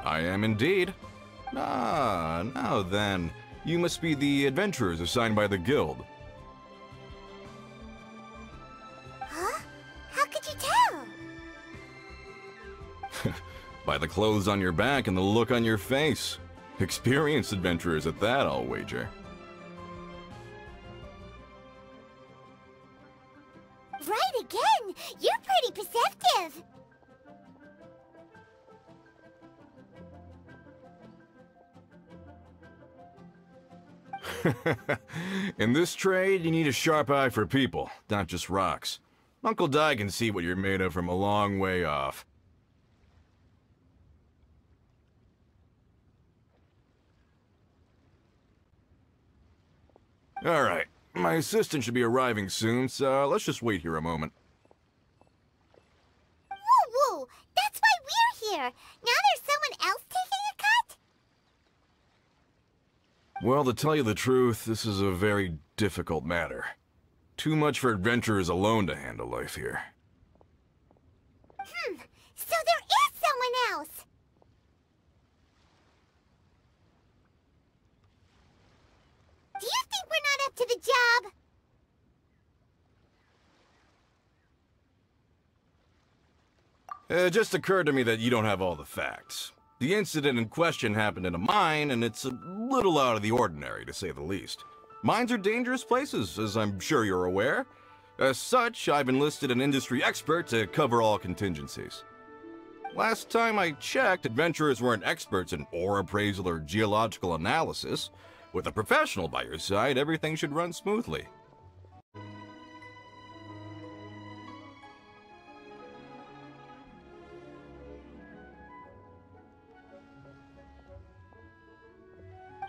I am indeed. Ah, now then. You must be the adventurers assigned by the guild. Huh? How could you tell? By the clothes on your back and the look on your face. Experienced adventurers at that, I'll wager. Right again! You're pretty perceptive! In this trade, you need a sharp eye for people, not just rocks. Uncle Di can see what you're made of from a long way off. Alright, my assistant should be arriving soon, so let's just wait here a moment. Woo-woo! That's why we're here! Now there's someone else taking a cut? Well, to tell you the truth, this is a very difficult matter. Too much for adventurers alone to handle life here. So there is someone else! Do you think we're not up to the job? It just occurred to me that you don't have all the facts. The incident in question happened in a mine, and it's a little out of the ordinary, to say the least. Mines are dangerous places, as I'm sure you're aware. As such, I've enlisted an industry expert to cover all contingencies. Last time I checked, adventurers weren't experts in ore appraisal or geological analysis. With a professional by your side, everything should run smoothly.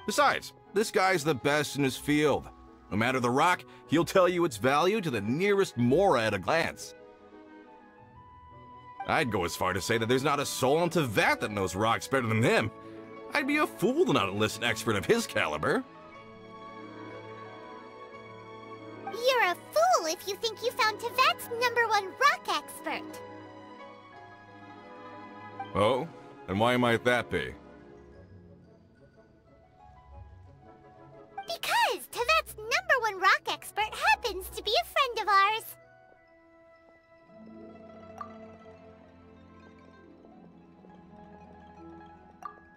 Besides, this guy's the best in his field. No matter the rock, he'll tell you its value to the nearest mora at a glance. I'd go as far to say that there's not a soul on Teyvat that knows rocks better than him. I'd be a fool to not enlist an expert of his caliber. You're a fool if you think you found Teyvat's #1 rock expert. Oh? And why might that be? Because Teyvat's #1 rock expert happens to be a friend of ours.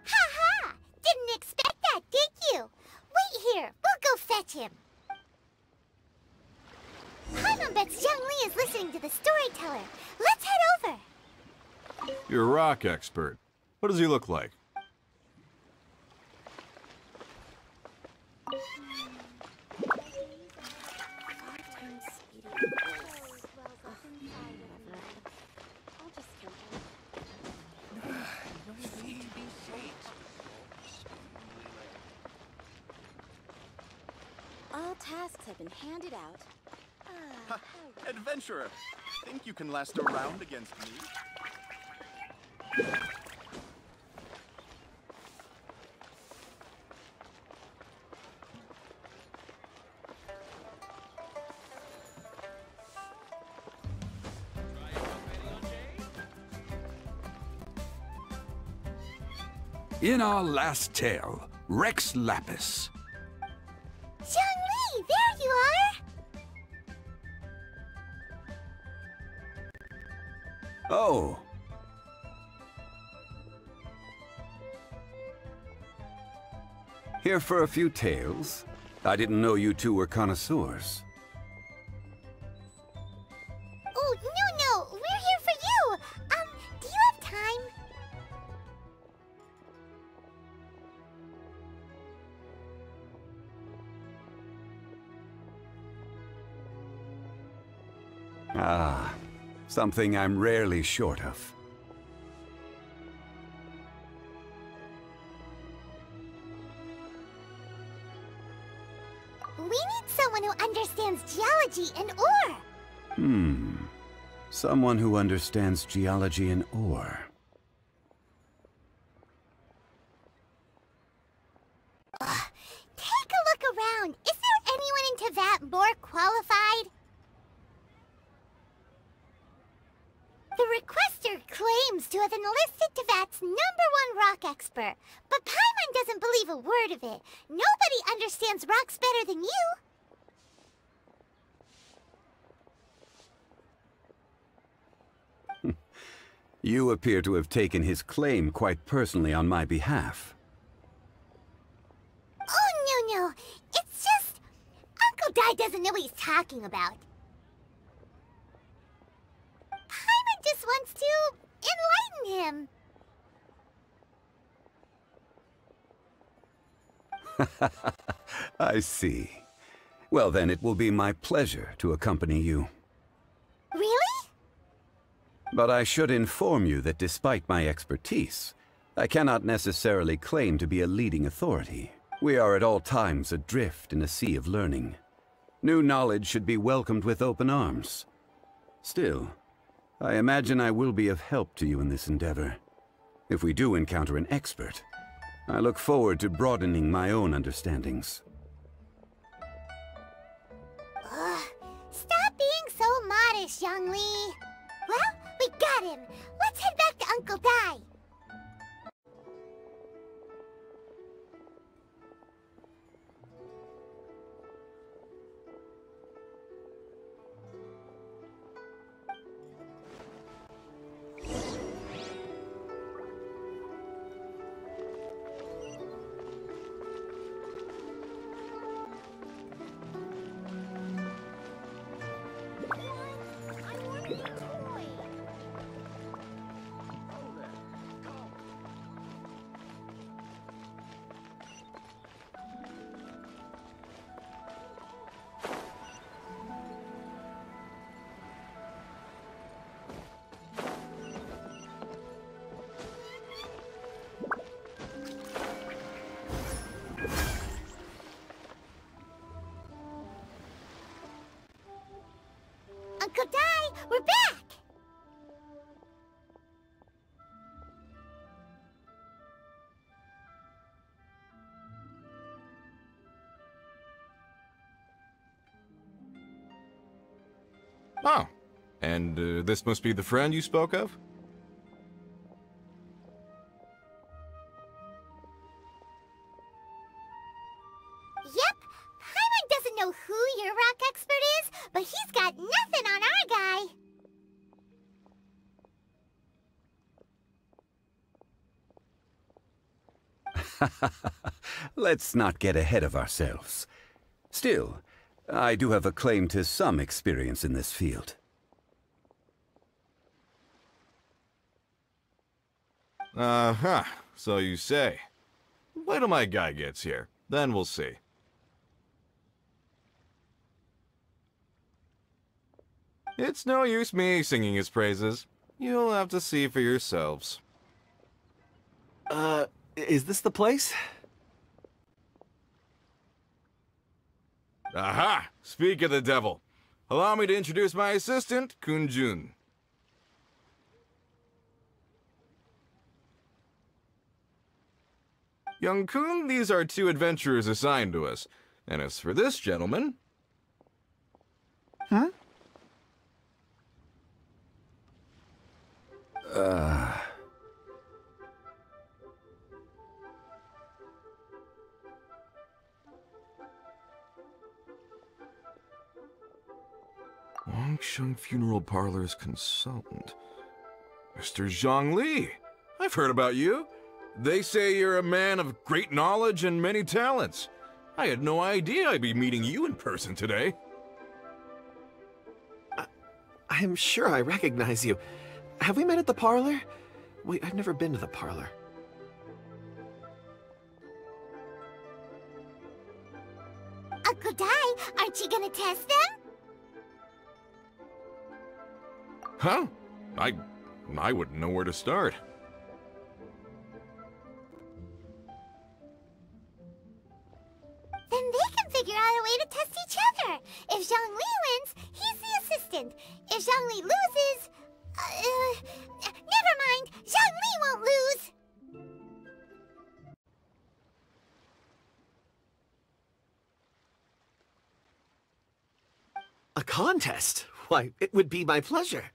Ha-ha! Didn't expect that, did you? Wait here, we'll go fetch him. Paimon bets Zhongli is listening to the storyteller. Let's head over. You're a rock expert. What does he look like? All tasks have been handed out. Adventurer, think you can last a round against me? In our last tale, Rex Lapis. Zhongli, there you are! Oh. Here for a few tales? I didn't know you two were connoisseurs. Oh, no, we're here for you! Do you have time? Ah, something I'm rarely short of. We need someone who understands geology and ore. Someone who understands geology and ore. Take a look around. Is there anyone in Teyvat more qualified? The requester claims to have enlisted Tevat's #1 rock expert, but Paimon doesn't believe a word of it. Nobody understands rocks better than you. You appear to have taken his claim quite personally on my behalf. Oh, no. It's just... Uncle Dai doesn't know what he's talking about. Paimon just wants to enlighten him. I see. Well, then it will be my pleasure to accompany you. Really? But I should inform you that despite my expertise, I cannot necessarily claim to be a leading authority. We are at all times adrift in a sea of learning. New knowledge should be welcomed with open arms. Still, I imagine I will be of help to you in this endeavor. If we do encounter an expert, I look forward to broadening my own understandings. Ugh, stop being so modest, Zhongli. Well, we got him. Let's head back to Uncle Dai. Uncle Dai, we're back! Oh, and this must be the friend you spoke of? Yep, Paimon doesn't know who your rock expert is, but he's got nothing on our guy. Let's not get ahead of ourselves. Still, I do have a claim to some experience in this field. Uh-huh, so you say. Wait till my guy gets here, then we'll see. It's no use me singing his praises. You'll have to see for yourselves. Is this the place? Aha! Speak of the devil. Allow me to introduce my assistant, Kunjun. Young Kun, these are 2 adventurers assigned to us. And as for this gentleman... Huh? Wangsheng Funeral Parlor's consultant. Mr. Zhongli. I've heard about you. They say you're a man of great knowledge and many talents. I had no idea I'd be meeting you in person today. I am sure I recognize you. Have we met at the parlor? Wait, I've never been to the parlor. Uncle Dai, aren't you gonna test them? Huh? I wouldn't know where to start. Then they can figure out a way to test each other. If Zhongli wins, he's the assistant. If Zhongli loses... never mind. Zhongli won't lose. A contest? Why, it would be my pleasure.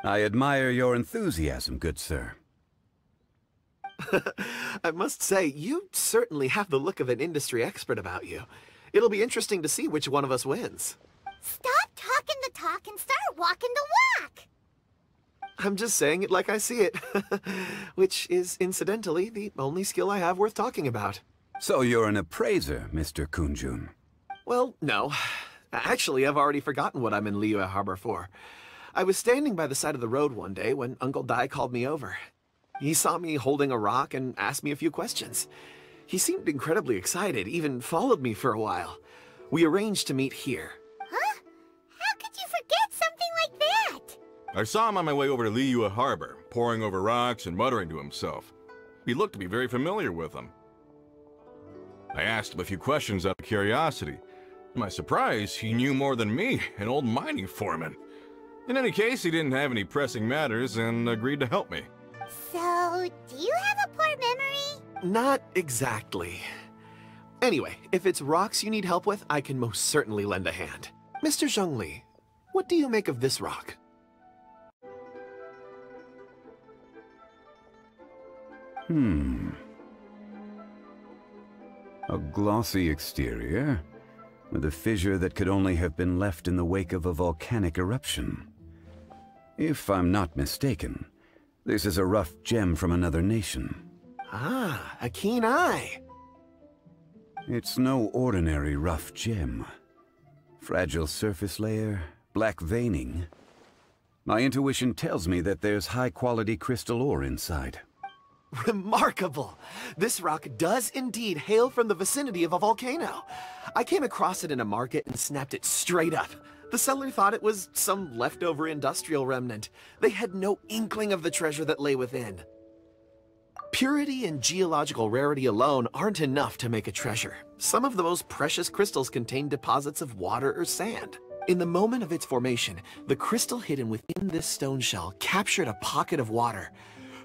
I admire your enthusiasm, good sir. I must say, you certainly have the look of an industry expert about you. It'll be interesting to see which one of us wins. Stop talking the talk and start walking the walk! I'm just saying it like I see it. Which is, incidentally, the only skill I have worth talking about. So you're an appraiser, Mr. Kunjun. Well, no. Actually, I've already forgotten what I'm in Liyue Harbor for. I was standing by the side of the road one day when Uncle Dai called me over. He saw me holding a rock and asked me a few questions. He seemed incredibly excited, even followed me for a while. We arranged to meet here. Huh? How could you forget something like that? I saw him on my way over to Liyue Harbor, poring over rocks and muttering to himself. He looked to be very familiar with them. I asked him a few questions out of curiosity. To my surprise, he knew more than me, an old mining foreman. In any case, he didn't have any pressing matters and agreed to help me. So, do you have a poor memory? Not exactly. Anyway, if it's rocks you need help with, I can most certainly lend a hand. Mr. Zhongli, what do you make of this rock? A glossy exterior, with a fissure that could only have been left in the wake of a volcanic eruption. If I'm not mistaken, this is a rough gem from another nation. Ah, a keen eye. It's no ordinary rough gem. Fragile surface layer, black veining. My intuition tells me that there's high-quality crystal ore inside. Remarkable! This rock does indeed hail from the vicinity of a volcano. I came across it in a market and snapped it straight up. The seller thought it was some leftover industrial remnant. They had no inkling of the treasure that lay within. Purity and geological rarity alone aren't enough to make a treasure. Some of the most precious crystals contain deposits of water or sand. In the moment of its formation, the crystal hidden within this stone shell captured a pocket of water.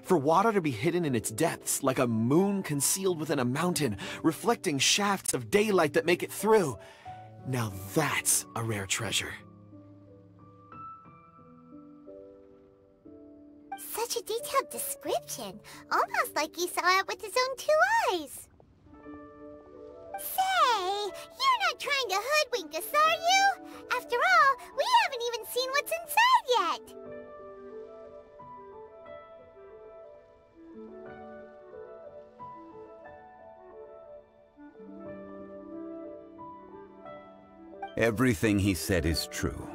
For water to be hidden in its depths, like a moon concealed within a mountain, reflecting shafts of daylight that make it through. Now that's a rare treasure. Such a detailed description. Almost like he saw it with his own 2 eyes. Say, you're not trying to hoodwink us, are you? After all, we haven't even seen what's inside yet. Everything he said is true.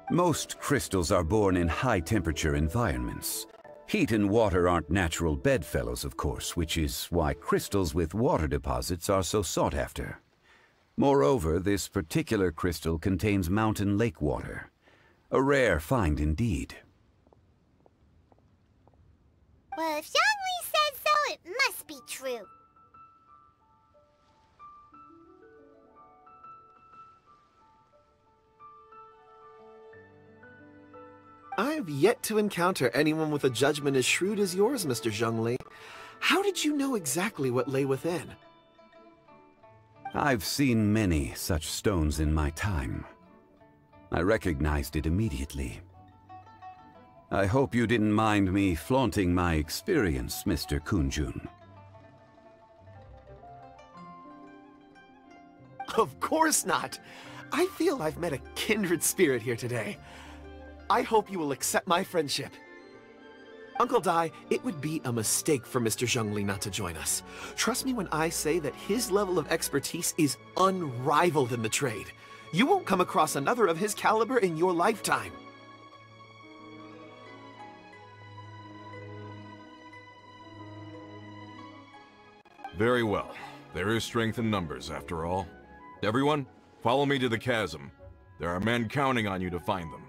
Most crystals are born in high-temperature environments. Heat and water aren't natural bedfellows, of course, which is why crystals with water deposits are so sought after. Moreover, this particular crystal contains mountain lake water. A rare find indeed. Well, if Zhongli says so, it must be true. I've yet to encounter anyone with a judgment as shrewd as yours, Mr. Zhongli. How did you know exactly what lay within? I've seen many such stones in my time. I recognized it immediately. I hope you didn't mind me flaunting my experience, Mr. Kunjun. Of course not! I feel I've met a kindred spirit here today. I hope you will accept my friendship. Uncle Dai, it would be a mistake for Mr. Zhongli not to join us. Trust me when I say that his level of expertise is unrivaled in the trade. You won't come across another of his caliber in your lifetime. Very well. There is strength in numbers, after all. Everyone, follow me to the chasm. There are men counting on you to find them.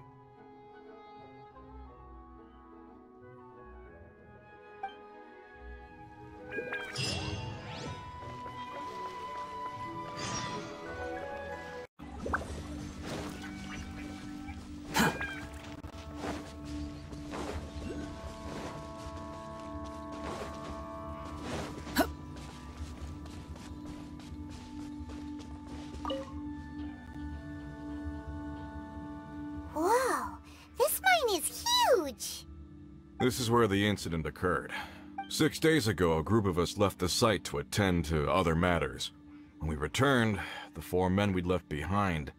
This is where the incident occurred. 6 days ago, a group of us left the site to attend to other matters. When we returned, the 4 men we'd left behind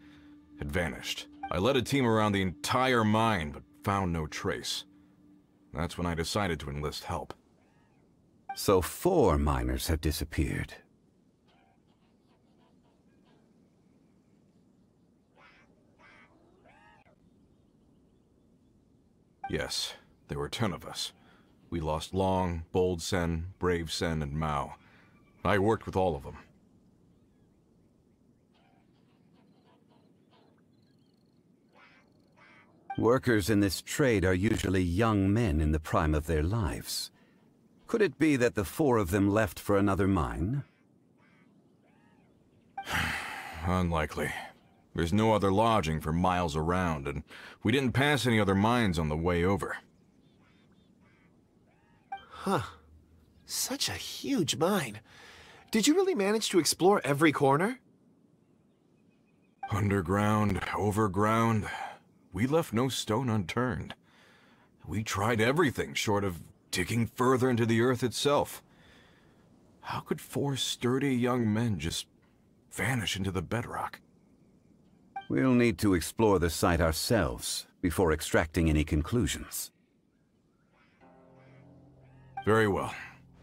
had vanished. I led a team around the entire mine, but found no trace. That's when I decided to enlist help. So 4 miners have disappeared. Yes, there were 10 of us. We lost Long, Bold Sen, Brave Sen, and Mao. I worked with all of them. Workers in this trade are usually young men in the prime of their lives. Could it be that the 4 of them left for another mine? Unlikely. There's no other lodging for miles around, and we didn't pass any other mines on the way over. Huh. Such a huge mine. Did you really manage to explore every corner? Underground, overground, we left no stone unturned. We tried everything short of digging further into the earth itself. How could 4 sturdy young men just vanish into the bedrock? We'll need to explore the site ourselves before extracting any conclusions. Very well.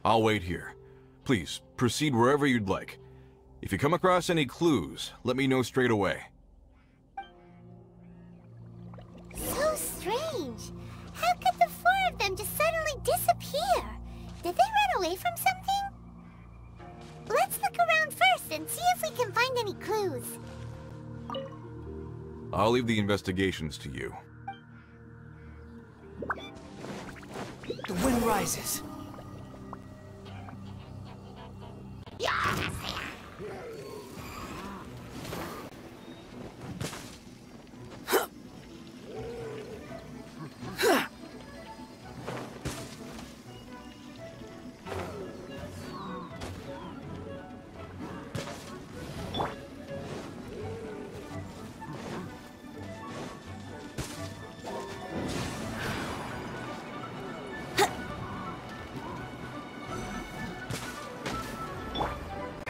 I'll wait here. Please, proceed wherever you'd like. If you come across any clues, let me know straight away. So strange. How could the 4 of them just suddenly disappear? Did they run away from something? Let's look around first and see if we can find any clues. I'll leave the investigations to you. The wind rises.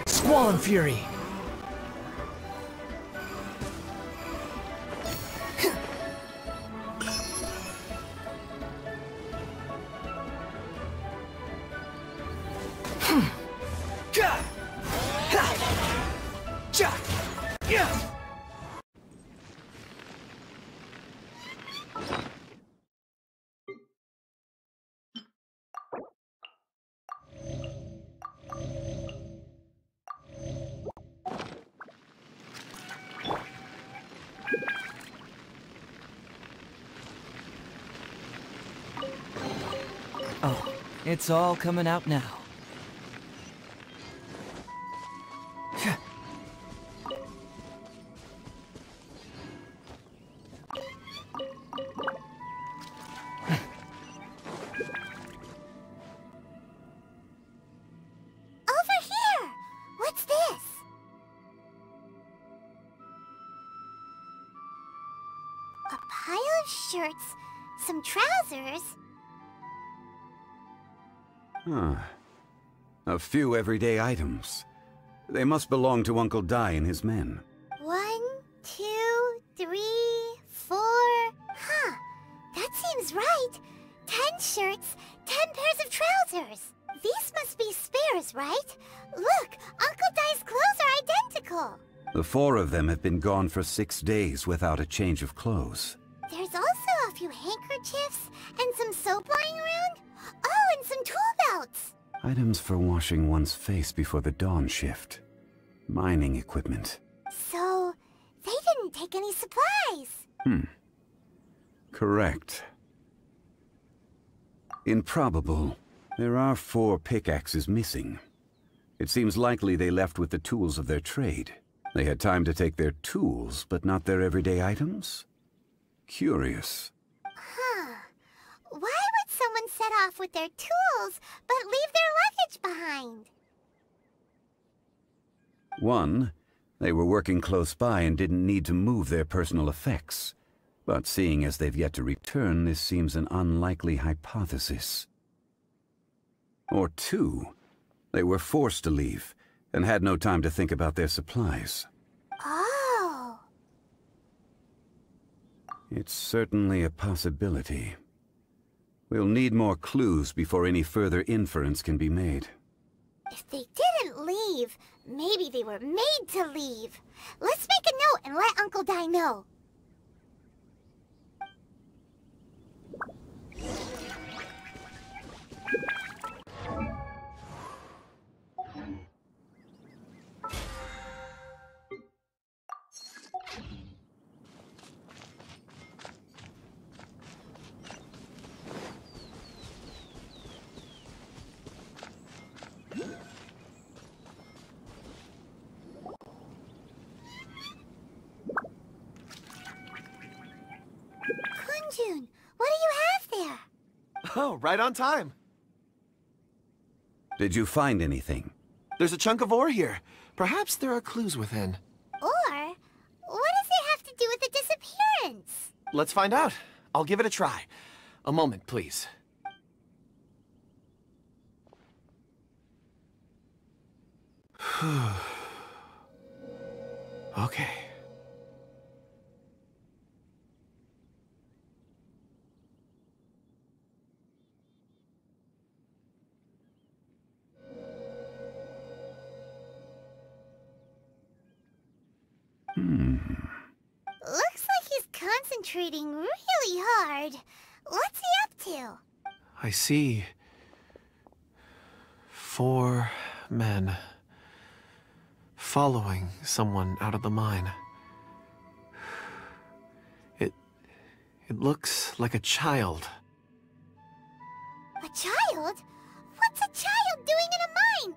Squall Fury. Oh, it's all coming out now. Over here! What's this? A pile of shirts, some trousers. Huh. A few everyday items. They must belong to Uncle Dai and his men. 1, 2, 3, 4. Huh. That seems right. 10 shirts, 10 pairs of trousers. These must be spares, right? Look, Uncle Dai's clothes are identical. The 4 of them have been gone for 6 days without a change of clothes. There's also a few handkerchiefs and some soap lying around. Oh, and some tool belts. Items for washing one's face before the dawn shift. Mining equipment. So, they didn't take any supplies. Correct. Improbable. There are 4 pickaxes missing. It seems likely they left with the tools of their trade. They had time to take their tools, but not their everyday items? Curious. Huh. Why would someone set off with their tools, but leave their luggage behind? 1, they were working close by and didn't need to move their personal effects. But seeing as they've yet to return, this seems an unlikely hypothesis. Or two, they were forced to leave, and had no time to think about their supplies. Oh. It's certainly a possibility. We'll need more clues before any further inference can be made. If they didn't leave, maybe they were made to leave. Let's make a note and let Uncle Dai know. Kunjun, what do you have there? Oh, right on time. Did you find anything? There's a chunk of ore here. Perhaps there are clues within. Or, what does it have to do with the disappearance? Let's find out. I'll give it a try. A moment, please. Okay. Looks like he's concentrating really hard. What's he up to? I see 4 men following someone out of the mine. It looks like a child. A child? What's a child doing in a mine?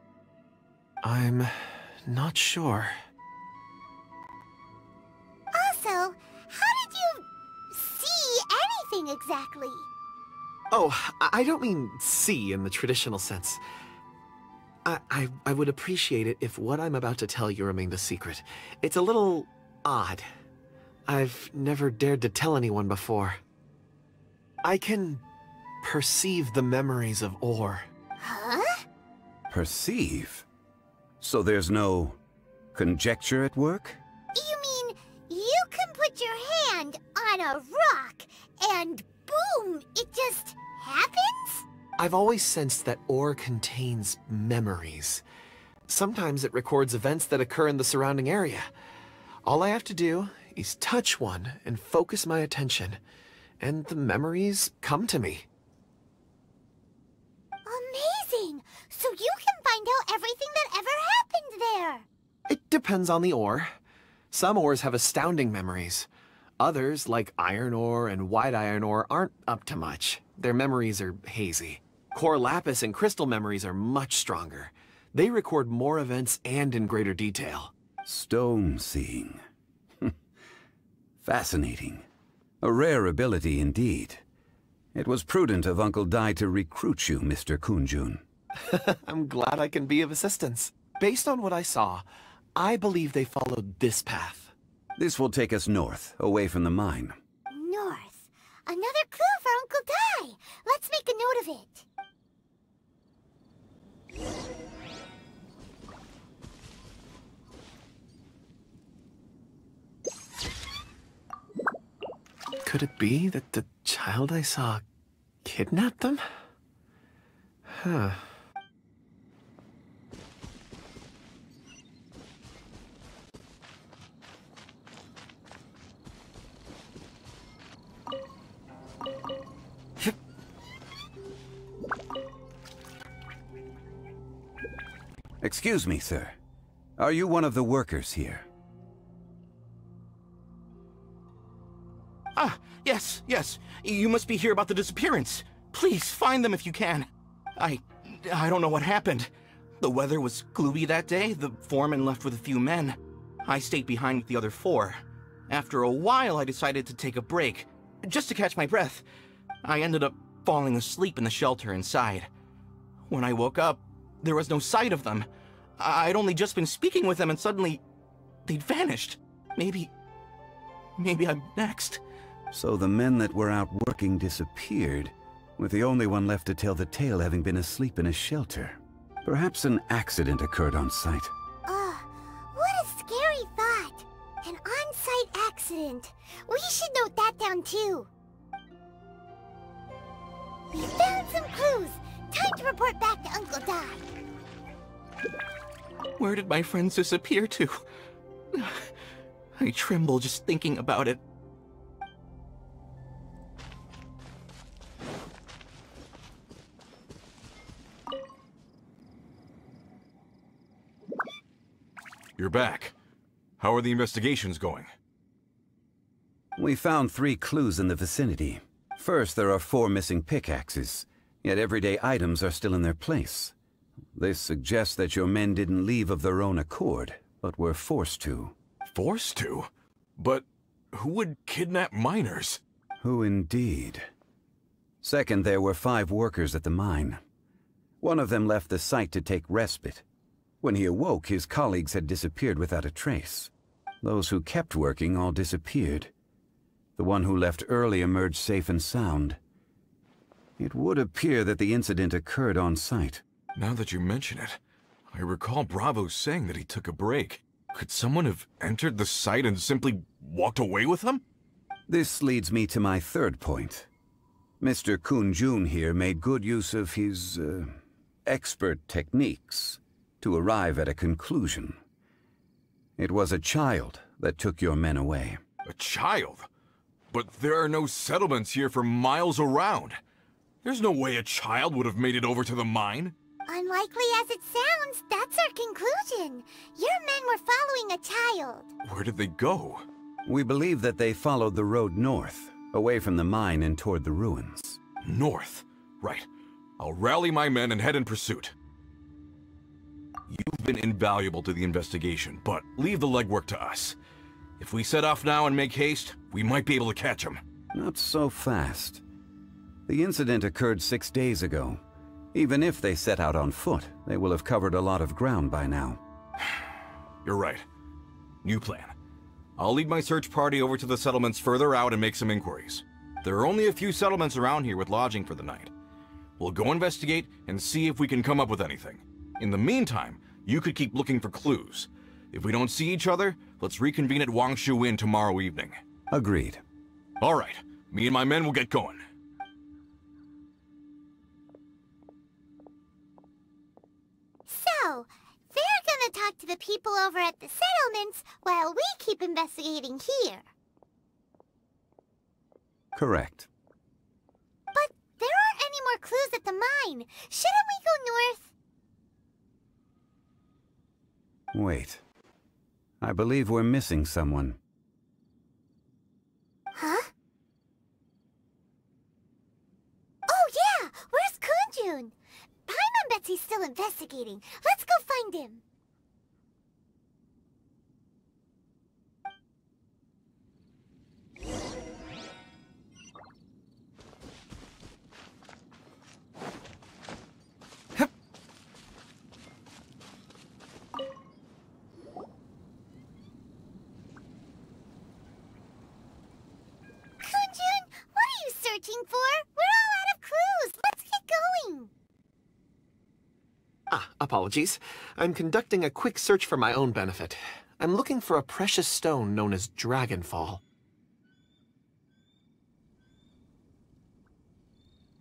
I'm not sure. Also, how did you see anything exactly? Oh, I don't mean see in the traditional sense. I would appreciate it if what I'm about to tell you remained a secret. It's a little odd. I've never dared to tell anyone before. I can perceive the memories of ore. Huh? Perceive? So there's no conjecture at work? You mean you can put your hand on a rock and boom, it just happens? I've always sensed that ore contains memories. Sometimes it records events that occur in the surrounding area. All I have to do is touch one and focus my attention, and the memories come to me. Amazing! So you can find out everything that ever happened there. It depends on the ore. Some ores have astounding memories. Others, like iron ore and white iron ore, aren't up to much. Their memories are hazy. Core lapis and crystal memories are much stronger. They record more events and in greater detail. Stone seeing. Fascinating. A rare ability indeed. It was prudent of Uncle Dai to recruit you, Mr. Kunjun. I'm glad I can be of assistance. Based on what I saw, I believe they followed this path. This will take us north, away from the mine. North. Another clue for Uncle Dai. Let's make a note of it. Could it be that the child I saw kidnapped them? Huh. Excuse me, sir. Are you one of the workers here? Ah, yes. You must be here about the disappearance. Please, find them if you can. I don't know what happened. The weather was gloomy that day. The foreman left with a few men. I stayed behind with the other 4. After a while, I decided to take a break, just to catch my breath. I ended up falling asleep in the shelter inside. When I woke up, there was no sight of them. I'd only just been speaking with them and suddenly they'd vanished. Maybe I'm next. So the men that were out working disappeared, with the only one left to tell the tale having been asleep in a shelter. Perhaps an accident occurred on site. What a scary thought. An on-site accident. We should note that down too. We found some clues. Time to report back to Uncle Dai. Where did my friends disappear to? I tremble just thinking about it. You're back. How are the investigations going? We found 3 clues in the vicinity. First, there are 4 missing pickaxes, yet everyday items are still in their place. This suggests that your men didn't leave of their own accord, but were forced to. Forced to? But who would kidnap miners? Who indeed? Second, there were 5 workers at the mine. One of them left the site to take respite. When he awoke, his colleagues had disappeared without a trace. Those who kept working all disappeared. The one who left early emerged safe and sound. It would appear that the incident occurred on site. Now that you mention it, I recall Bravo saying that he took a break. Could someone have entered the site and simply walked away with him? This leads me to my third point. Mr. Kun-jun here made good use of his, expert techniques to arrive at a conclusion. It was a child that took your men away. A child? But there are no settlements here for miles around. There's no way a child would have made it over to the mine. Unlikely as it sounds, that's our conclusion. Your men were following a child. Where did they go? We believe that they followed the road north, away from the mine and toward the ruins. North? Right. I'll rally my men and head in pursuit. You've been invaluable to the investigation, but leave the legwork to us. If we set off now and make haste, we might be able to catch him. Not so fast. The incident occurred 6 days ago. Even if they set out on foot, they will have covered a lot of ground by now. You're right. New plan. I'll lead my search party over to the settlements further out and make some inquiries. There are only a few settlements around here with lodging for the night. We'll go investigate and see if we can come up with anything. In the meantime, you could keep looking for clues. If we don't see each other, let's reconvene at Wangshu Inn tomorrow evening. Agreed. All right. Me and my men will get going. So, they're gonna talk to the people over at the settlements while we keep investigating here. Correct. But there aren't any more clues at the mine. Shouldn't we go north? Wait. I believe we're missing someone. Huh? Oh yeah! Where's Kunjun? Paimon bets he's still investigating. Let's go find him. Searching for? We're all out of clues. Let's get going. Apologies. I'm conducting a quick search for my own benefit. I'm looking for a precious stone known as Dragonfall.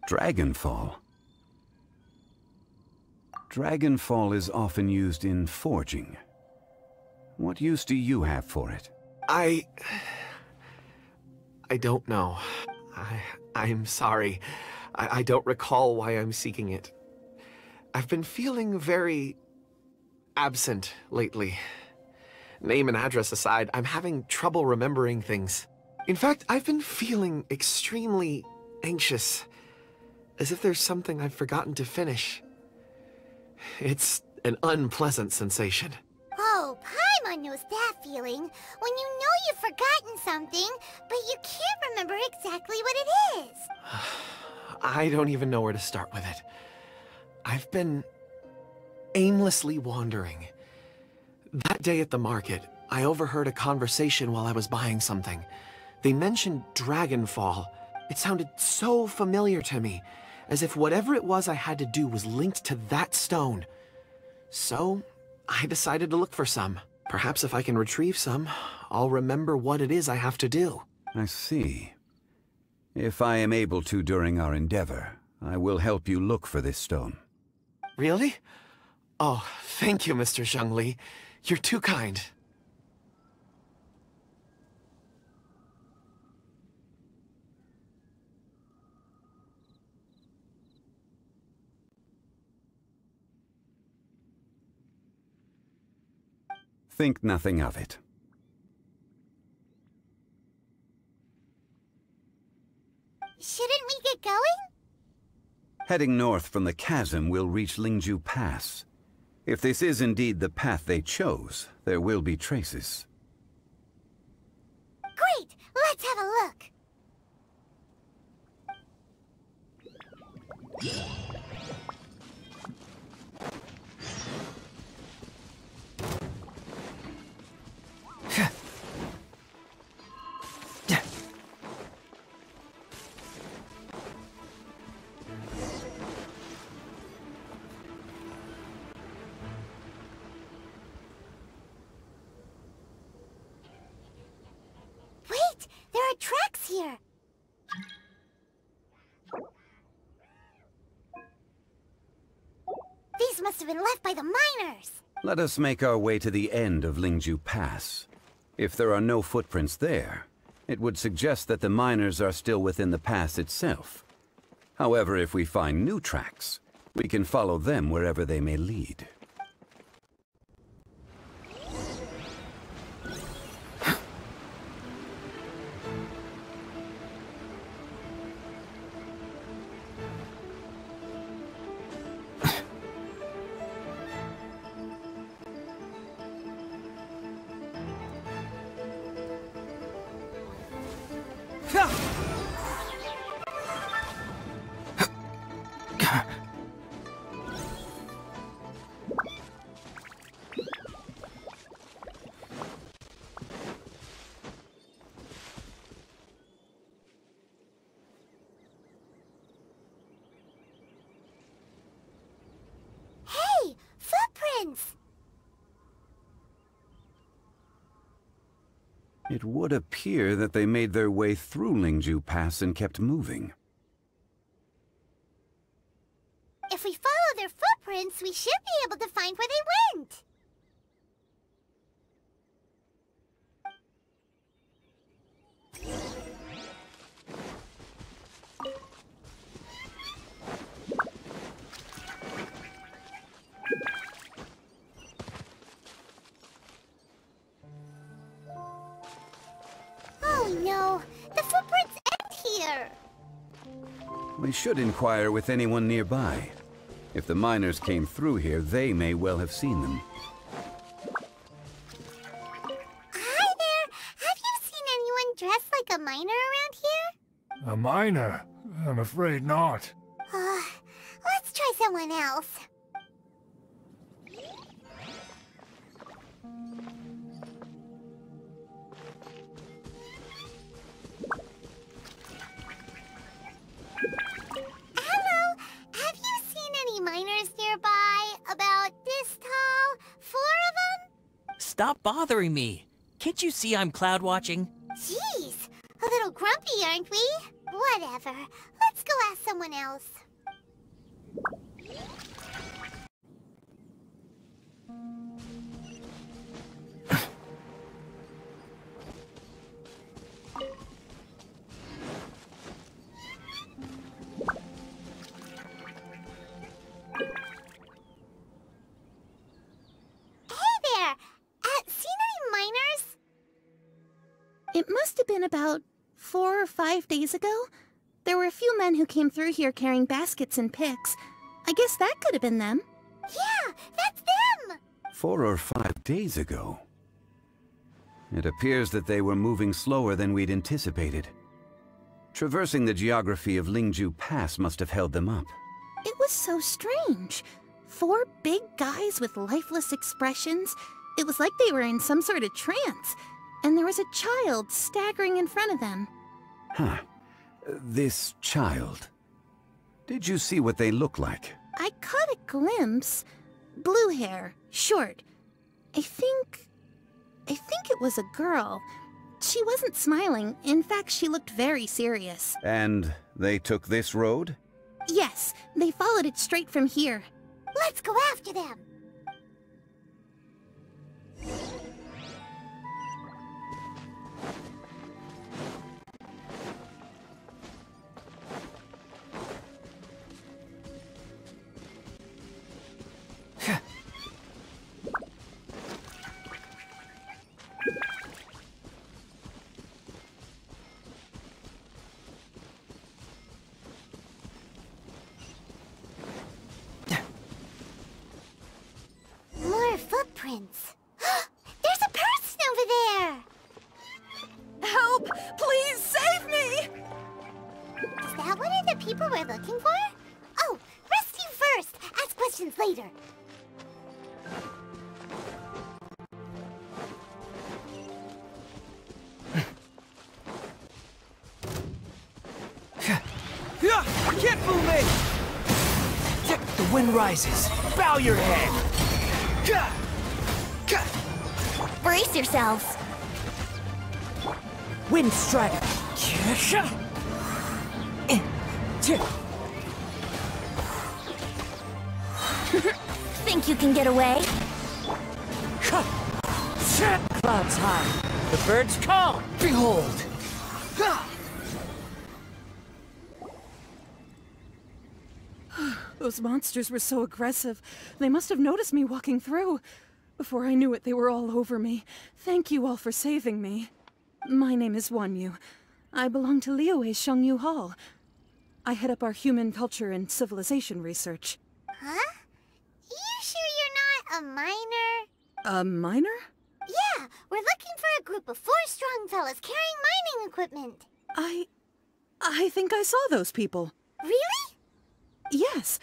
Dragonfall? Dragonfall is often used in forging. What use do you have for it? I don't know. I'm sorry. I don't recall why I'm seeking it. I've been feeling very absent lately. Name and address aside, I'm having trouble remembering things. In fact, I've been feeling extremely anxious, as if there's something I've forgotten to finish. It's an unpleasant sensation. Oh, Paimon knows that feeling. When you know you've forgotten something, but you can't remember exactly what it is. I don't even know where to start with it. I've been aimlessly wandering. That day at the market, I overheard a conversation while I was buying something. They mentioned Dragonfall. It sounded so familiar to me, as if whatever it was I had to do was linked to that stone. So, I decided to look for some. Perhaps if I can retrieve some, I'll remember what it is I have to do. I see. If I am able to during our endeavor, I will help you look for this stone. Really? Oh, thank you, Mr. Zhongli. You're too kind. Think nothing of it. Shouldn't we get going? Heading north from the chasm will reach Lingju Pass. If this is indeed the path they chose, there will be traces. Great! Let's have a look. Wait! There are tracks here! These must have been left by the miners! Let us make our way to the end of Lingju Pass. If there are no footprints there, it would suggest that the miners are still within the pass itself. However, if we find new tracks, we can follow them wherever they may lead. Hey! Footprints! It would appear that they made their way through Lingju Pass and kept moving. If we follow their footprints, we should be able to find where they went! Oh no! The footprints end here! We should inquire with anyone nearby. If the miners came through here, they may well have seen them. Hi there! Have you seen anyone dressed like a miner around here? A miner? I'm afraid not. Let's try someone else. Hello! Have you seen any miners nearby? About this tall? 4 of them? Stop bothering me. Can't you see I'm cloud watching? Jeez! A little grumpy, aren't we? Whatever. Let's go ask someone else. Seen any miners? It must have been about 4 or 5 days ago. There were a few men who came through here carrying baskets and picks. I guess that could have been them. Yeah, that's them! 4 or 5 days ago. It appears that they were moving slower than we'd anticipated. Traversing the geography of Lingju Pass must have held them up. It was so strange. 4 big guys with lifeless expressions. It was like they were in some sort of trance. and there was a child staggering in front of them. Huh. This child. Did you see what they look like? I caught a glimpse. Blue hair, short. I think it was a girl. She wasn't smiling. In fact, she looked very serious. And they took this road? Yes, they followed it straight from here. Let's go after them. Footprints. There's a person over there! Help! Please save me! Is that one of the people we're looking for? Oh, rescue first! Ask questions later. Can't fool me! The wind rises. Bow your head! Brace yourselves. Wind strider. Think you can get away? Clouds high. The birds call. Behold. Those monsters were so aggressive. They must have noticed me walking through. Before I knew it, they were all over me. Thank you all for saving me. My name is Wanyu. I belong to Liyue's Shengyu Hall. I head up our human culture and civilization research. Huh? You sure you're not a miner? A miner? Yeah, we're looking for a group of 4 strong fellas carrying mining equipment. I think I saw those people. Really? Yes.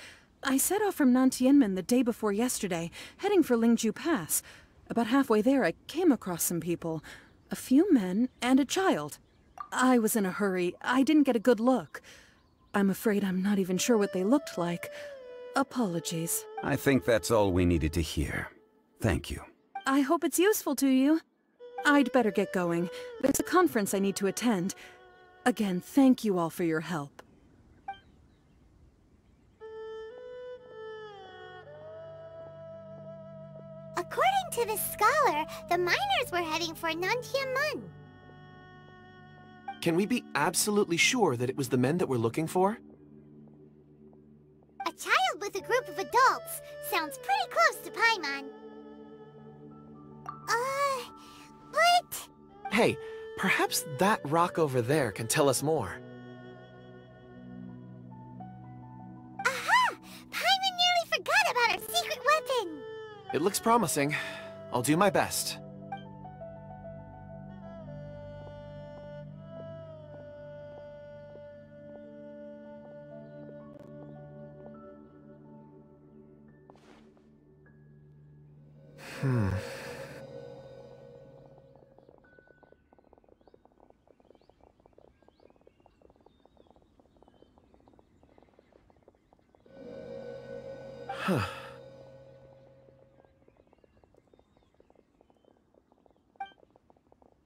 I set off from Nantianmen the day before yesterday, heading for Lingju Pass. About halfway there, I came across some people. A few men and a child. I was in a hurry. I didn't get a good look. I'm afraid I'm not even sure what they looked like. Apologies. I think that's all we needed to hear. Thank you. I hope it's useful to you. I'd better get going. There's a conference I need to attend. Again, thank you all for your help. According to this scholar, the miners were heading for Nantianmen. Can we be absolutely sure that it was the men that we're looking for? A child with a group of adults. Sounds pretty close to Paimon. What? Hey, perhaps that rock over there can tell us more. Aha! Paimon nearly forgot about our secret weapon! It looks promising. I'll do my best.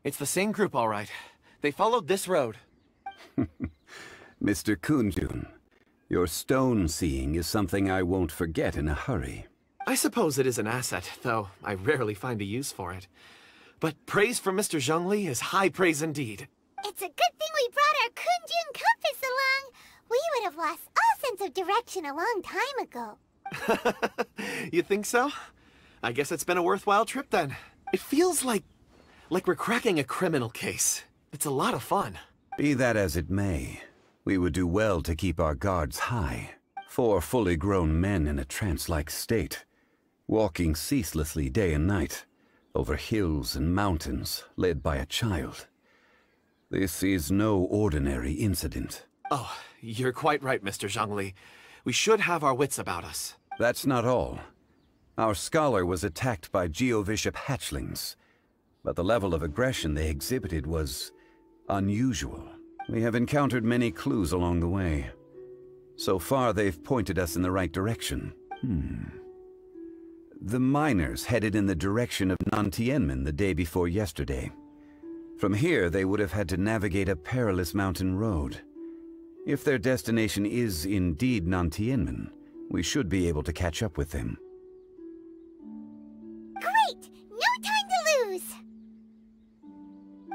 It's the same group, all right. They followed this road. Mr. Kunjun, your stone seeing is something I won't forget in a hurry. I suppose it is an asset, though I rarely find a use for it. But praise from Mr. Zhongli is high praise indeed. It's a good thing we brought our Kunjun compass along. We would have lost all sense of direction a long time ago. You think so? I guess it's been a worthwhile trip then. It feels like we're cracking a criminal case. It's a lot of fun. Be that as it may, we would do well to keep our guards high. 4 fully grown men in a trance-like state, walking ceaselessly day and night, over hills and mountains, led by a child. This is no ordinary incident. Oh, you're quite right, Mr. Zhongli. We should have our wits about us. That's not all. Our scholar was attacked by Geovishap hatchlings. but the level of aggression they exhibited was unusual. We have encountered many clues along the way. So far, they've pointed us in the right direction. The miners headed in the direction of Nantianmen the day before yesterday. From here, they would have had to navigate a perilous mountain road. If their destination is indeed Nantianmen, we should be able to catch up with them. Great! No time to lose!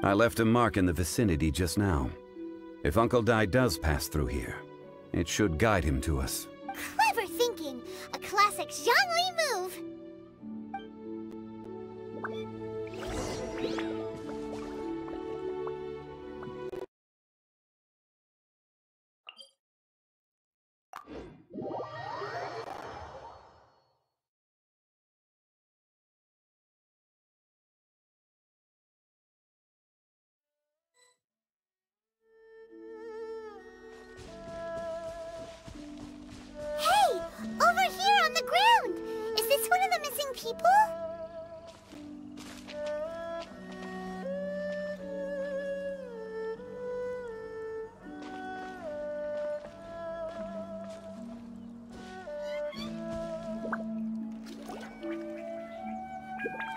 I left a mark in the vicinity just now. If Uncle Dai does pass through here, it should guide him to us. Clever thinking! A classic Zhongli move! Hey! Over here on the ground! Is this one of the missing people?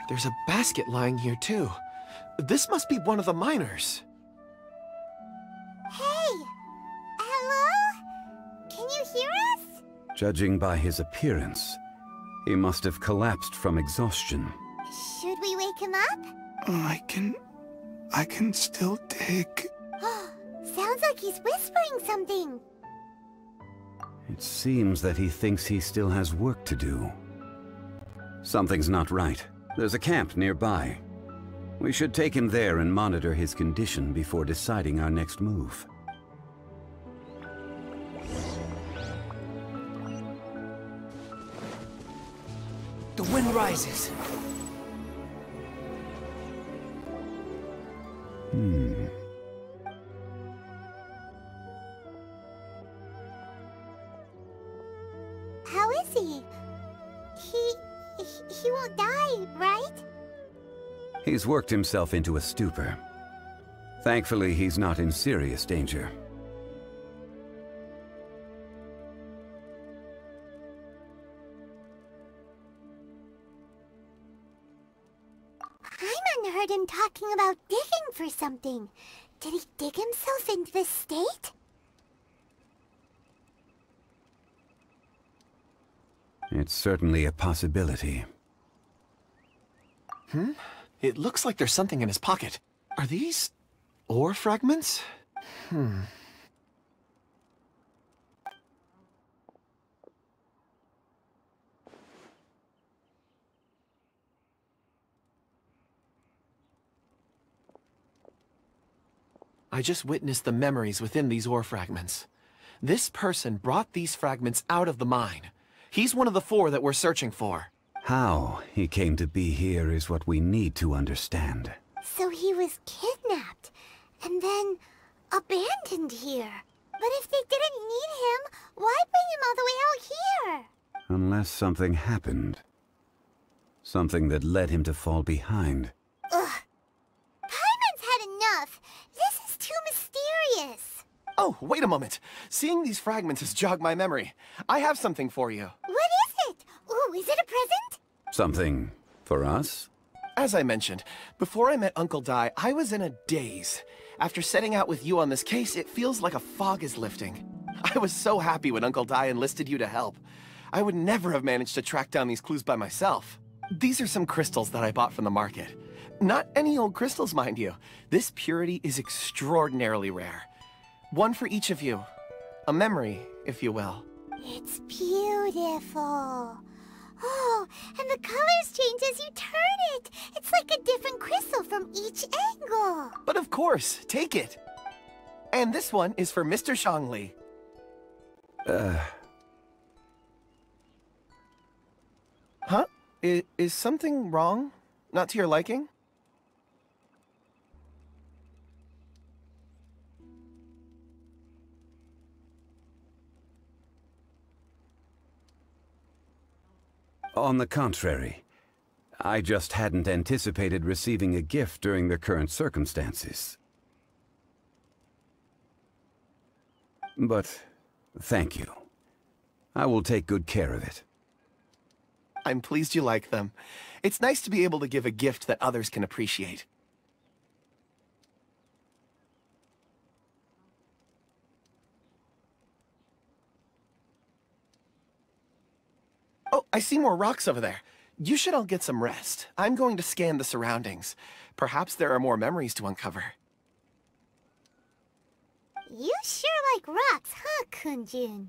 There's a basket lying here, too. This must be one of the miners. Hey! Hello? Can you hear us? Judging by his appearance, he must have collapsed from exhaustion. Should we wake him up? I can still dig. Sounds like he's whispering something. It seems that he thinks he still has work to do. Something's not right. There's a camp nearby. We should take him there and monitor his condition before deciding our next move. The wind rises. How is he? He won't die, right? He's worked himself into a stupor. Thankfully, he's not in serious danger. Paimon heard him talking about digging for something. Did he dig himself into this state? It's certainly a possibility. It looks like there's something in his pocket. Are these ore fragments? I just witnessed the memories within these ore fragments. This person brought these fragments out of the mine. He's one of the 4 that we're searching for. How he came to be here is what we need to understand. So he was kidnapped, and then abandoned here. But if they didn't need him, why bring him all the way out here? Unless something happened. Something that led him to fall behind. Ugh. Paimon's had enough. This is too mysterious. Oh, wait a moment. Seeing these fragments has jogged my memory. I have something for you. What is it? Ooh, is it a present? Something for us? As I mentioned, before I met Uncle Dai, I was in a daze. After setting out with you on this case, it feels like a fog is lifting. I was so happy when Uncle Dai enlisted you to help. I would never have managed to track down these clues by myself. These are some crystals that I bought from the market. Not any old crystals, mind you. This purity is extraordinarily rare. One for each of you. A memory, if you will. It's beautiful. Oh, and the colors change as you turn it. It's like a different crystal from each angle. But of course, take it. And this one is for Mr. Zhongli. Huh? Is something wrong? Not to your liking? On the contrary, I just hadn't anticipated receiving a gift during the current circumstances. But thank you. I will take good care of it. I'm pleased you like them. It's nice to be able to give a gift that others can appreciate. Oh, I see more rocks over there. You should all get some rest. I'm going to scan the surroundings. Perhaps there are more memories to uncover. You sure like rocks, huh, Kunjun?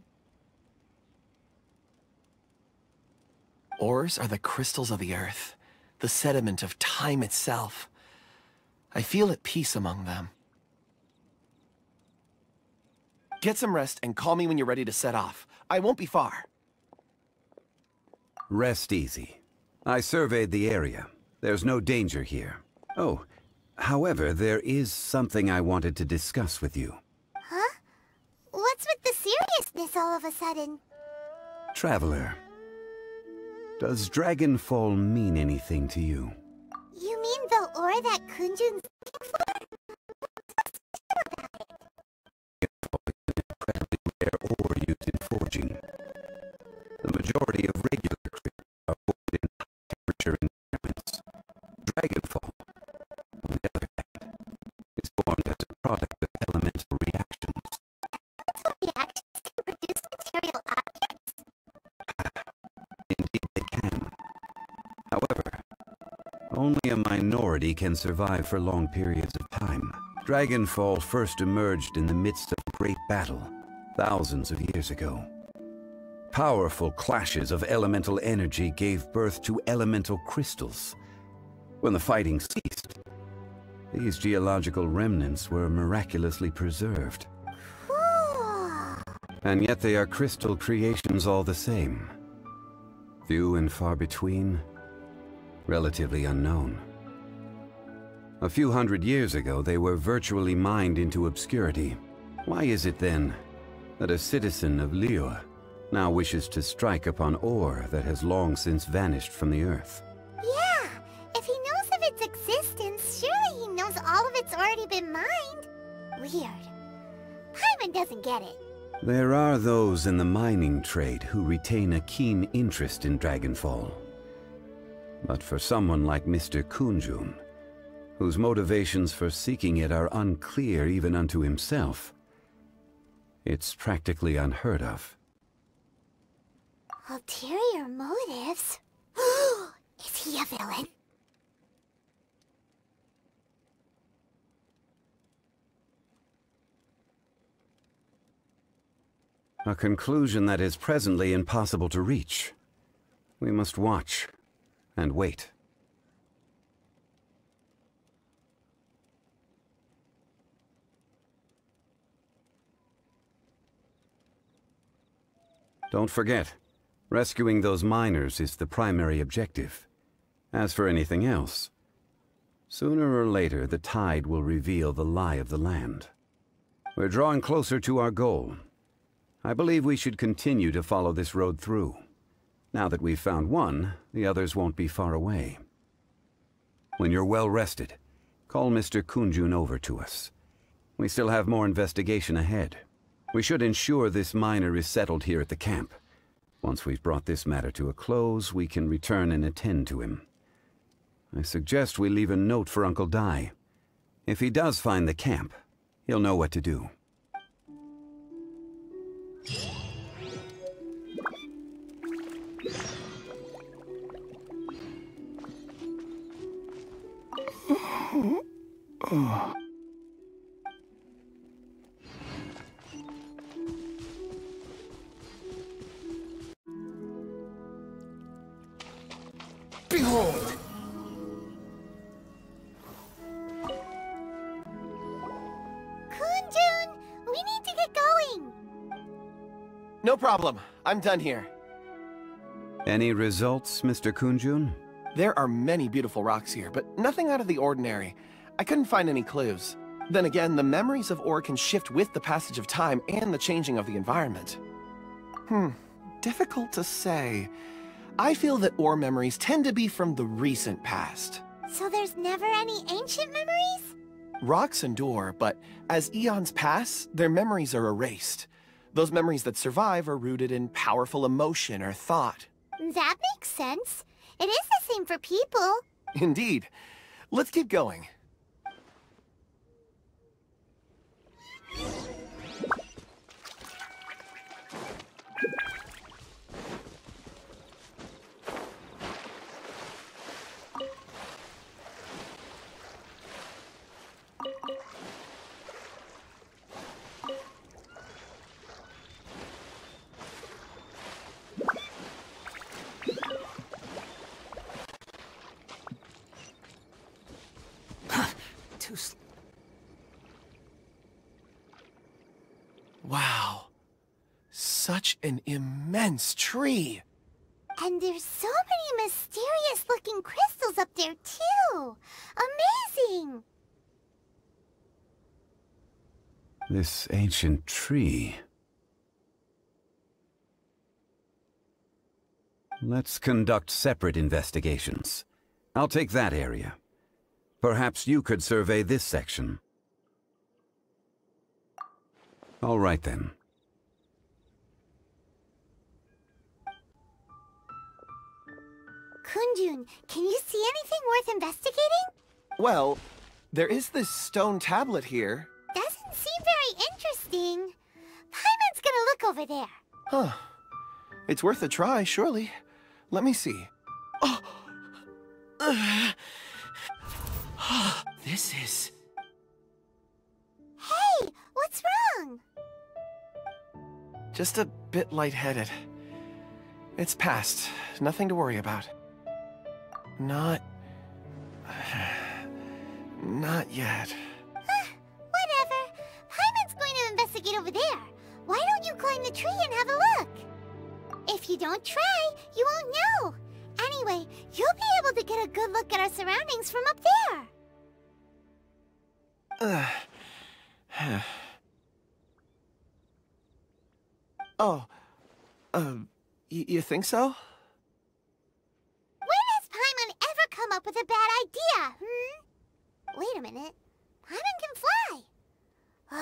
Ores are the crystals of the earth, the sediment of time itself. I feel at peace among them. Get some rest and call me when you're ready to set off. I won't be far. Rest easy. I surveyed the area. There's no danger here. Oh, however, there is something I wanted to discuss with you. Huh? What's with the seriousness all of a sudden? Traveler, does Dragonfall mean anything to you? You mean the ore that Kunjun's looking for? Dragonfall is an incredibly rare ore used in forging. The majority of regular crystals are formed in high-temperature environments. Dragonfall, on the other hand, is formed as a product of elemental reactions. Elemental reactions can produce material objects? Indeed they can. However, only a minority can survive for long periods of time. Dragonfall first emerged in the midst of a great battle, thousands of years ago. Powerful clashes of elemental energy gave birth to elemental crystals. When the fighting ceased, these geological remnants were miraculously preserved. And yet they are crystal creations all the same. Few and far between, relatively unknown. A few hundred years ago, they were virtually mined into obscurity. Why is it then that a citizen of Liyue now wishes to strike upon ore that has long since vanished from the earth? Yeah, if he knows of its existence, surely he knows all of it's already been mined. Weird. Paimon doesn't get it. There are those in the mining trade who retain a keen interest in Dragonfall. But for someone like Mr. Kunjun, whose motivations for seeking it are unclear even unto himself, it's practically unheard of. Ulterior motives? Is he a villain? A conclusion that is presently impossible to reach. We must watch and wait. Don't forget, rescuing those miners is the primary objective. As for anything else, sooner or later the tide will reveal the lie of the land. We're drawing closer to our goal. I believe we should continue to follow this road through. Now that we've found one, the others won't be far away. When you're well rested, call Mr. Kunjun over to us. We still have more investigation ahead. We should ensure this miner is settled here at the camp. Once we've brought this matter to a close, we can return and attend to him. I suggest we leave a note for Uncle Dai. If he does find the camp, he'll know what to do. Behold! Kunjun, we need to get going. No problem. I'm done here. Any results, Mr. Kunjun? There are many beautiful rocks here, but nothing out of the ordinary. I couldn't find any clues. Then again, the memories of ore can shift with the passage of time and the changing of the environment. Difficult to say. I feel that ore memories tend to be from the recent past. So there's never any ancient memories? Rocks endure, but as eons pass, their memories are erased. Those memories that survive are rooted in powerful emotion or thought. That makes sense. It is the same for people. Indeed. Let's keep going. Wow. Such an immense tree. And there's so many mysterious-looking crystals up there, too. Amazing! This ancient tree. Let's conduct separate investigations. I'll take that area. Perhaps you could survey this section. All right, then. Kunjun, can you see anything worth investigating? Well, there is this stone tablet here. Doesn't seem very interesting. Paimon's gonna look over there. Huh. It's worth a try, surely. Let me see. Oh! This is... Hey, what's wrong? just a bit lightheaded. It's past. Nothing to worry about. Not yet. Whatever. Paimon's going to investigate over there. Why don't you climb the tree and have a look? If you don't try, you won't know. Anyway, you'll be able to get a good look at our surroundings from up there. You think so? When has Paimon ever come up with a bad idea, Wait a minute. Paimon can fly. All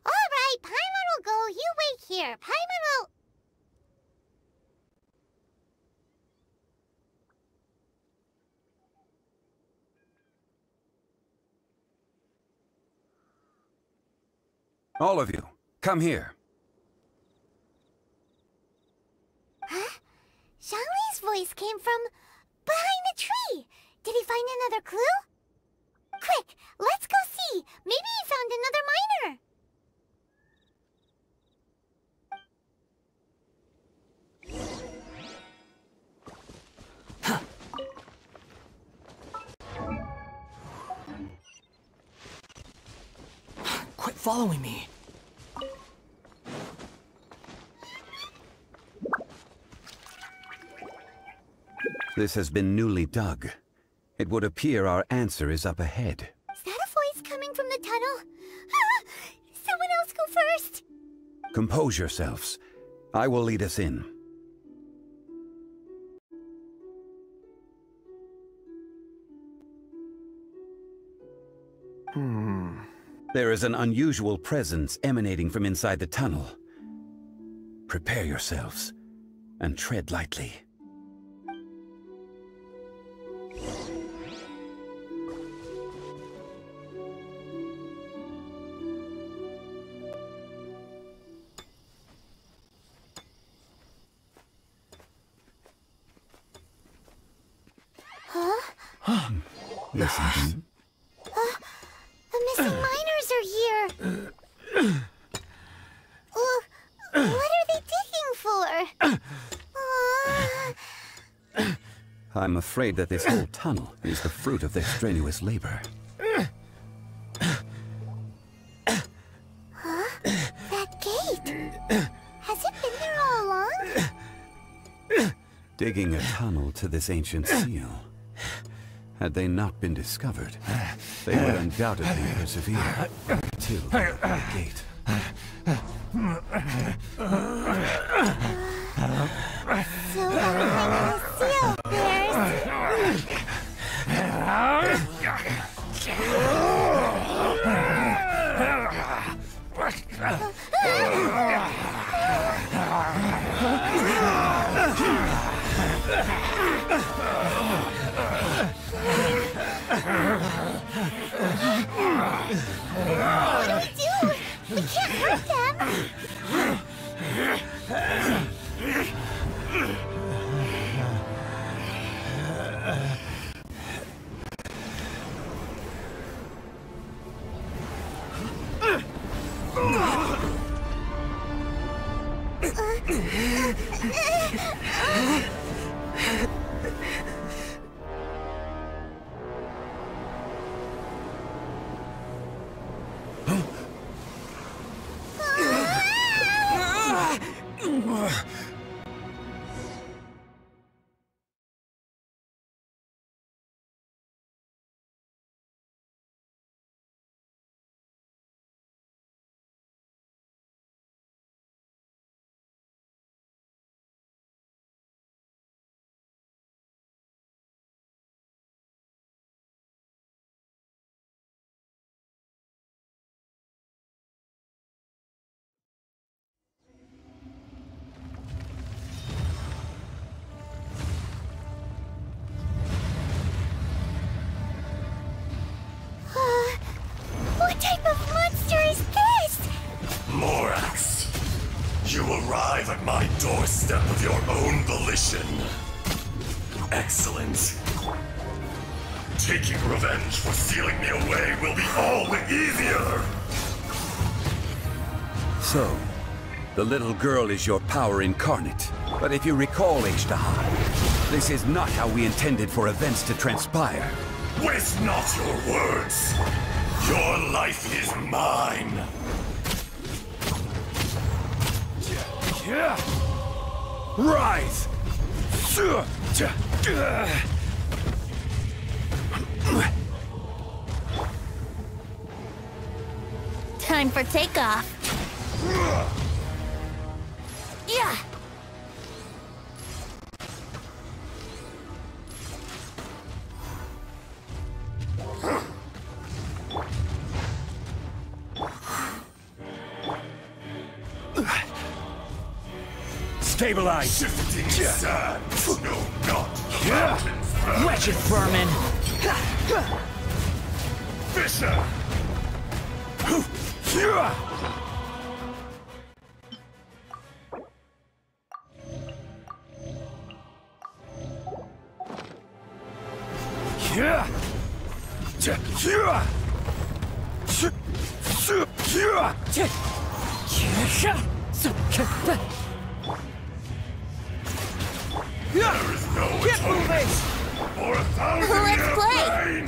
right, Paimon will go. You wait here. Paimon will... All of you, come here. Huh? Zhongli's voice came from behind the tree. Did he find another clue? Quick, let's go see. Maybe he found another miner. Quit following me. This has been newly dug. It would appear our answer is up ahead. Is that a voice coming from the tunnel? Someone else go first. Compose yourselves. I will lead us in. There is an unusual presence emanating from inside the tunnel. Prepare yourselves, and tread lightly. Listen. The missing miners are here. What are they digging for? I'm afraid that this whole tunnel is the fruit of their strenuous labor. That gate. Has it been there all along? Digging a tunnel to this ancient seal. Had they not been discovered, they would undoubtedly persevere till the gate. So behind the Dude, we can't hurt them. What type of monster is this? Morax, you arrive at my doorstep of your own volition. Excellent. Taking revenge for sealing me away will be all the easier! So, the little girl is your power incarnate. But if you recall, Azdaha, this is not how we intended for events to transpire. Waste not your words! Your life is mine! Rise! Time for takeoff. Yeah. Stabilize! Shifting sands, no, not mountains. Wretched vermin! Fisher! There is no atonement for 1,000-year Let's reign!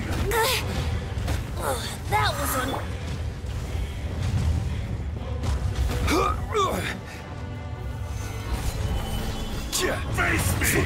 That was one. Face me!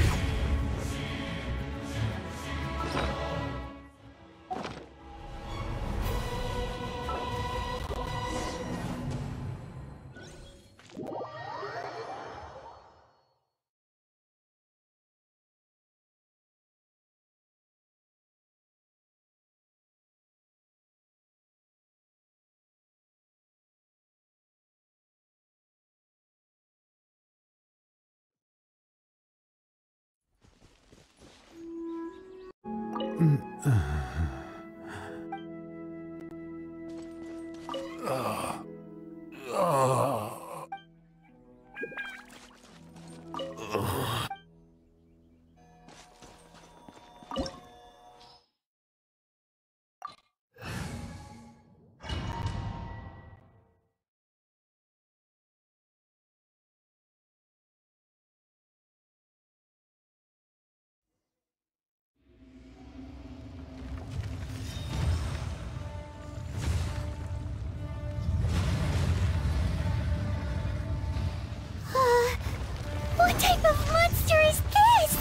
What type of monster is this?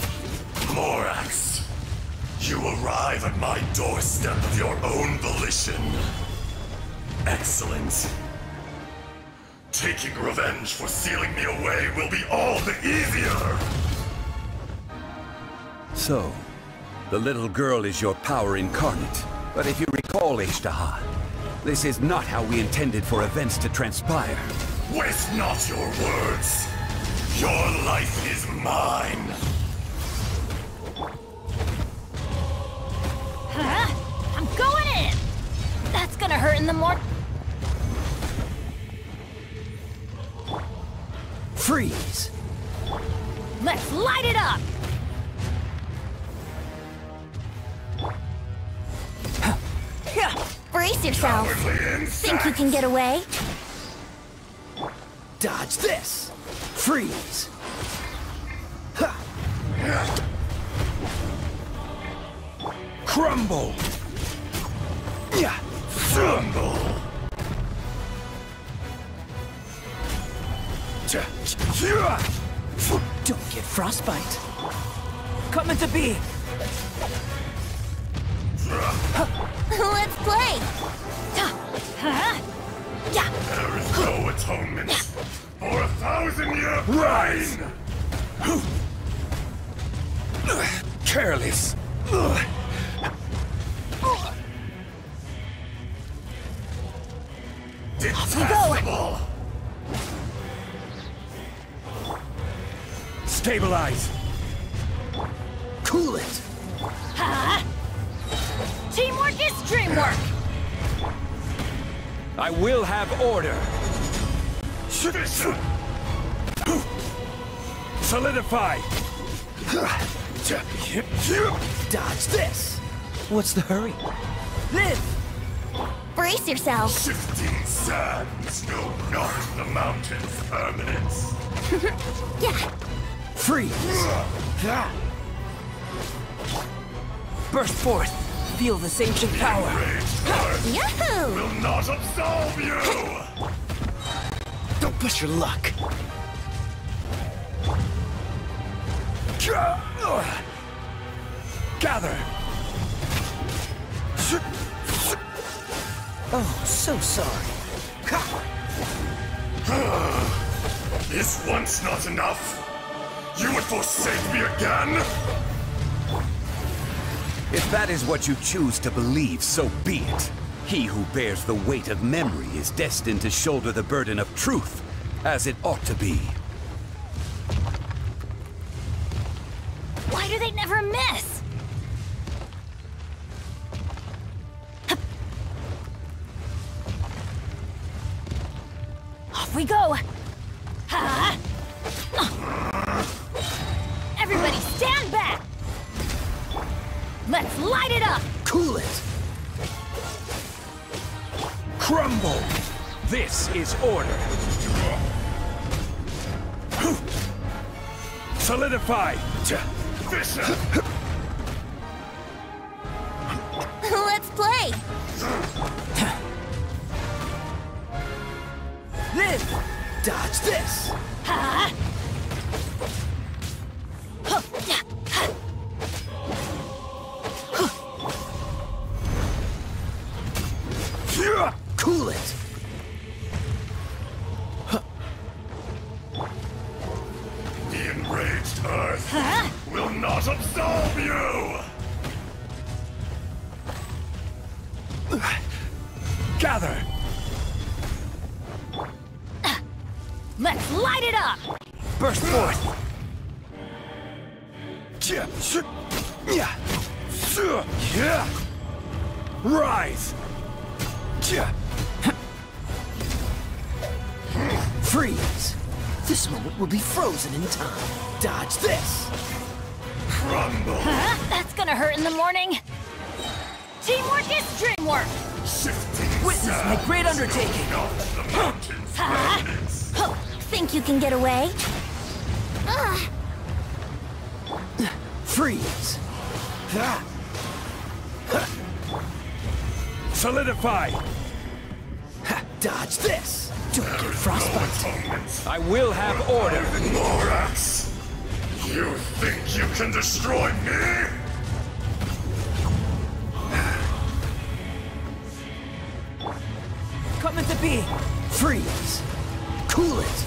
Morax, you arrive at my doorstep of your own volition. Excellent. Taking revenge for sealing me away will be all the easier! So, the little girl is your power incarnate. But if you recall, Azdaha, this is not how we intended for events to transpire. Waste not your words! Your life is mine! in the morning. Freeze! Let's light it up! Brace yourself. Think you can get away? Dodge this! Freeze! Crumble! Crumble! Don't get frostbite. Coming to be! Let's play! There is no atonement for 1,000-year pain! Careless! Detestable! Stabilize! Cool it! Teamwork is dreamwork! I will have order! Solidify! Dodge this! What's the hurry? Live! Brace yourself! Shifting sands know not the mountain's permanence. Freeze! Burst forth! Feel this ancient power! Yahoo! Will not absolve you! Don't push your luck! Gather! Oh, so sorry. Is once not enough? You would forsake me again? If that is what you choose to believe, so be it. He who bears the weight of memory is destined to shoulder the burden of truth, as it ought to be. Why do they never miss? Off we go! Everybody stand back! Let's light it up! Cool it! Crumble! This is order! Solidify! Let's play! Live! Dodge this! Cool it! The enraged Earth will not absolve you! Gather! Let's light it up! Burst forth! Rise! Freeze! This moment will be frozen in time. Dodge this! Crumble! That's gonna hurt in the morning! Teamwork is dreamwork! Shifting Witness my great undertaking! not the mountain's permanence. Think you can get away? Freeze! Solidify! Dodge this! Don't get frostbite! I will have order! Morax! You think you can destroy me? Coming to be! Freeze! Cool it!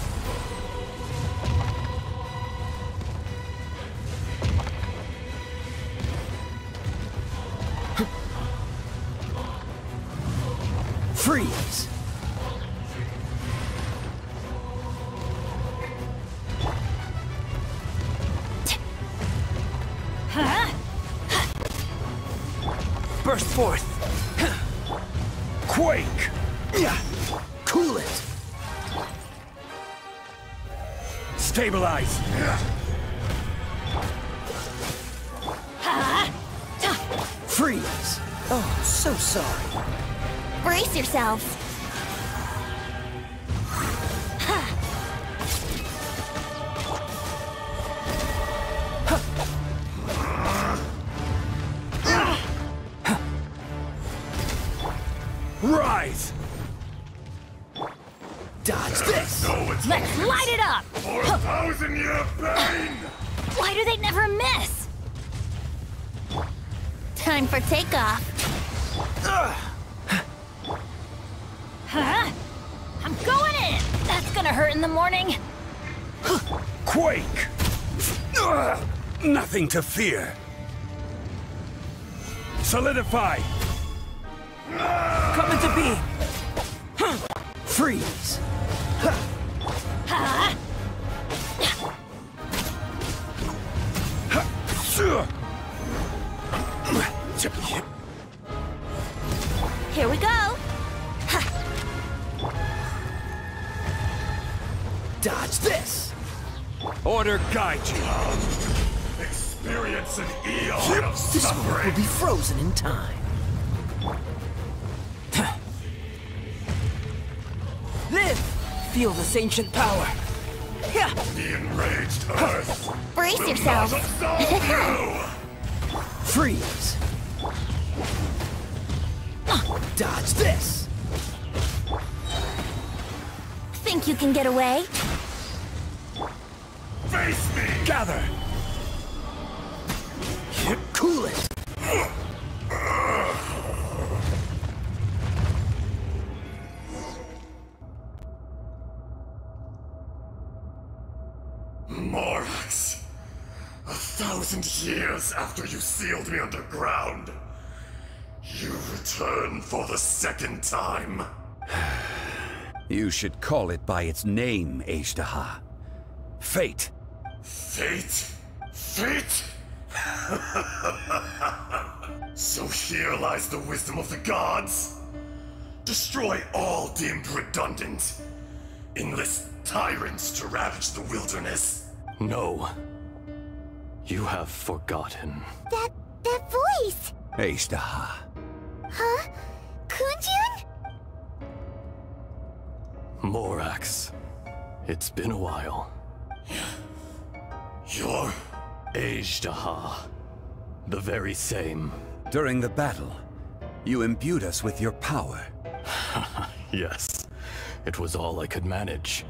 Freeze! Burst forth! Quake! Cool it! Stabilize! Freeze! Oh, so sorry. Brace yourselves. Rise! Dodge this! Let's light it up! 4,000-year pain! Why do they never miss? Time for takeoff. Huh? I'm going in! That's gonna hurt in the morning. Quake! Nothing to fear. Solidify! Come into being! Freeze! Here we go. Dodge this! Order guide you! Experience an eon of This world suffering! will be frozen in time. Live! Feel this ancient power. The enraged earth! Brace will yourselves. not absolve you! Freeze! Dodge this! Think you can get away? Face me! Gather! Cool it! Morax! 1,000 years after you sealed me underground, you return for the second time. You should call it by its name, Azdaha. Fate. Fate? Fate? So here lies the wisdom of the gods. Destroy all deemed redundant. Enlist tyrants to ravage the wilderness. No. You have forgotten. That voice! Azdaha. Huh? Kunjun? Morax. It's been a while. You're... Azdaha. The very same. During the battle, you imbued us with your power. Yes. It was all I could manage.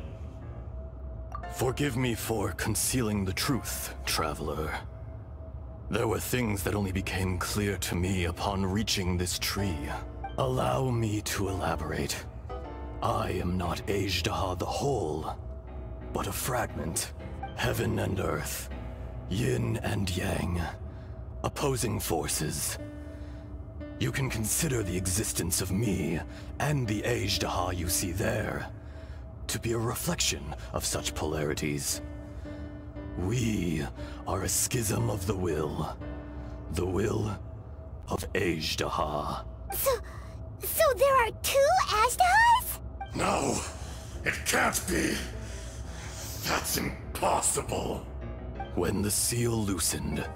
Forgive me for concealing the truth, traveler. There were things that only became clear to me upon reaching this tree. Allow me to elaborate. I am not Azdaha the whole, but a fragment. Heaven and earth, yin and yang, opposing forces. You can consider the existence of me and the Azdaha you see there to be a reflection of such polarities. We are a schism of the will of Azdaha. So there are two Azdahas? No, it can't be. That's impossible. When the seal loosened,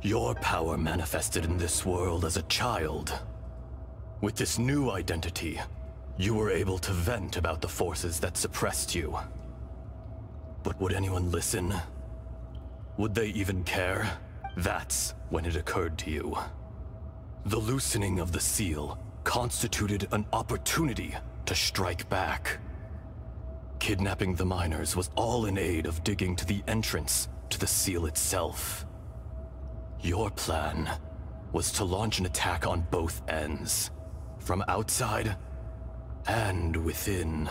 your power manifested in this world as a child. With this new identity, you were able to vent about the forces that suppressed you. But would anyone listen? Would they even care? That's when it occurred to you. The loosening of the seal constituted an opportunity to strike back. Kidnapping the miners was all in aid of digging to the entrance to the seal itself. Your plan was to launch an attack on both ends, from outside and within,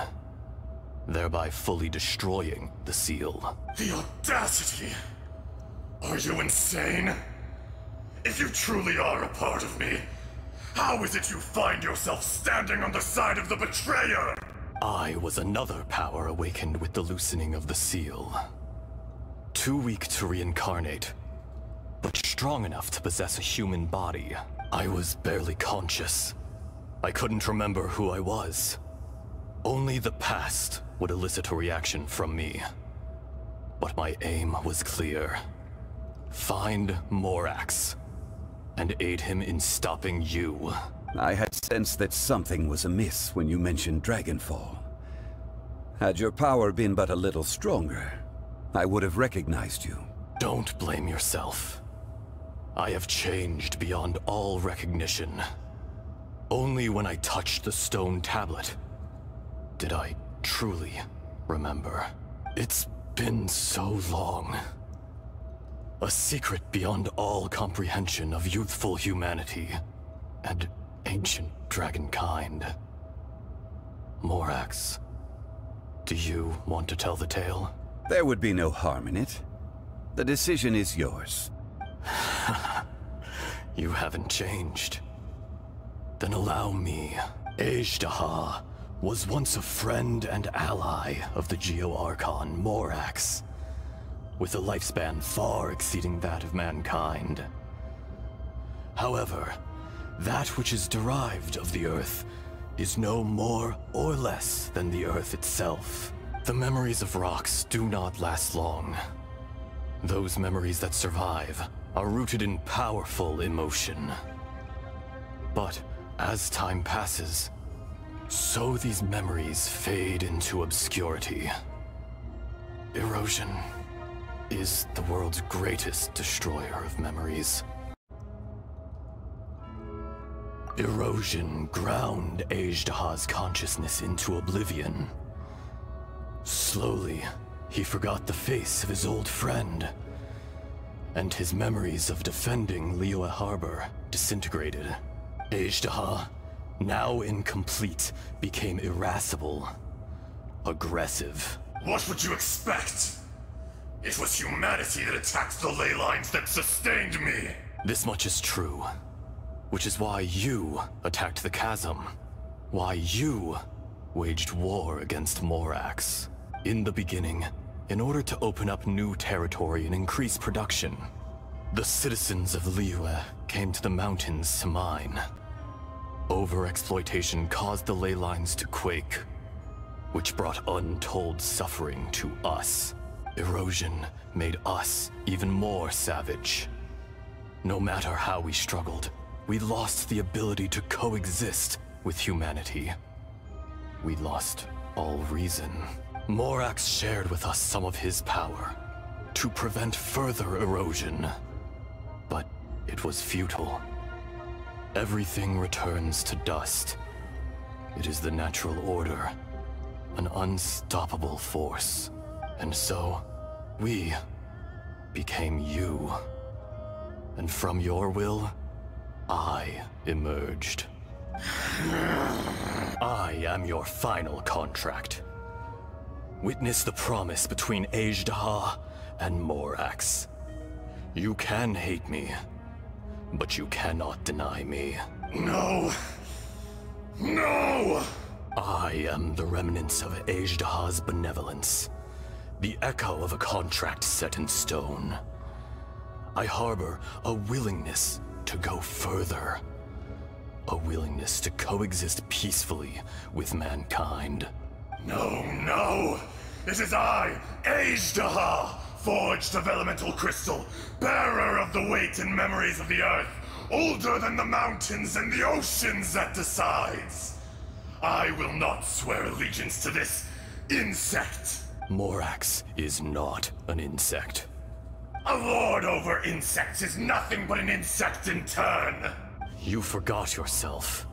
thereby fully destroying the seal. The audacity! Are you insane? If you truly are a part of me, how is it you find yourself standing on the side of the betrayer? I was another power awakened with the loosening of the seal. Too weak to reincarnate, but strong enough to possess a human body. I was barely conscious, I couldn't remember who I was. Only the past would elicit a reaction from me. But my aim was clear. Find Morax, and aid him in stopping you. I had sensed that something was amiss when you mentioned Dragonfall. Had your power been but a little stronger, I would have recognized you. Don't blame yourself. I have changed beyond all recognition. Only when I touched the stone tablet did I truly remember. It's been so long. A secret beyond all comprehension of youthful humanity and ancient dragonkind. Morax, do you want to tell the tale? There would be no harm in it. The decision is yours. You haven't changed. Then allow me. Azdaha was once a friend and ally of the Geo-Archon Morax, with a lifespan far exceeding that of mankind. However, that which is derived of the Earth is no more or less than the Earth itself. The memories of rocks do not last long. Those memories that survive are rooted in powerful emotion. But as time passes, so these memories fade into obscurity. Erosion is the world's greatest destroyer of memories. Erosion ground Azdaha's consciousness into oblivion. Slowly, he forgot the face of his old friend, and his memories of defending Liyue Harbor disintegrated. Azdaha, now incomplete, became irascible, aggressive. What would you expect? It was humanity that attacked the ley lines that sustained me. This much is true, which is why you attacked the chasm. Why you waged war against Morax. In the beginning, in order to open up new territory and increase production, the citizens of Liyue came to the mountains to mine. Overexploitation caused the ley lines to quake, which brought untold suffering to us. Erosion made us even more savage. No matter how we struggled, we lost the ability to coexist with humanity. We lost all reason. Morax shared with us some of his power to prevent further erosion, but it was futile. Everything returns to dust. It is the natural order, an unstoppable force. And so, we became you. And from your will, I emerged. I am your final contract. Witness the promise between Azdaha and Morax. You can hate me, but you cannot deny me. No! No! I am the remnants of Azdaha's benevolence, the echo of a contract set in stone. I harbor a willingness to go further, a willingness to coexist peacefully with mankind. No, no! It is I, Azdaha, forged of elemental crystal, bearer of the weight and memories of the earth, older than the mountains and the oceans that decides. I will not swear allegiance to this insect. Morax is not an insect. A lord over insects is nothing but an insect in turn. You forgot yourself.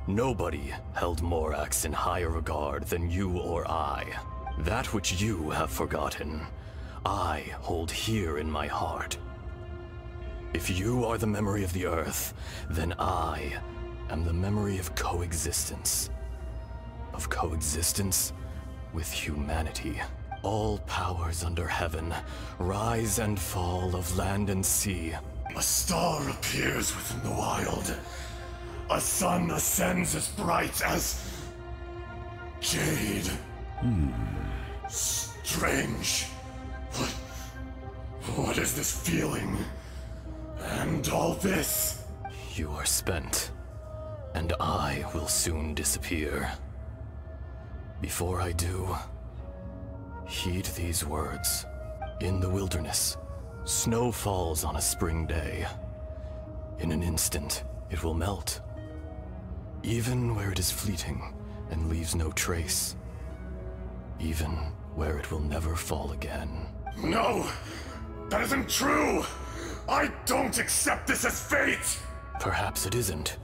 Nobody held Morax in higher regard than you or I. That which you have forgotten, I hold here in my heart. If you are the memory of the Earth, then I am the memory of coexistence. Of coexistence with humanity. All powers under heaven, rise and fall of land and sea. A star appears within the wild. A sun ascends as bright as jade. Strange. What is this feeling? And all this? You are spent. and I will soon disappear. Before I do, heed these words. In the wilderness, snow falls on a spring day. In an instant, it will melt. Even where it is fleeting and leaves no trace. Even where it will never fall again. No! That isn't true! I don't accept this as fate! Perhaps it isn't,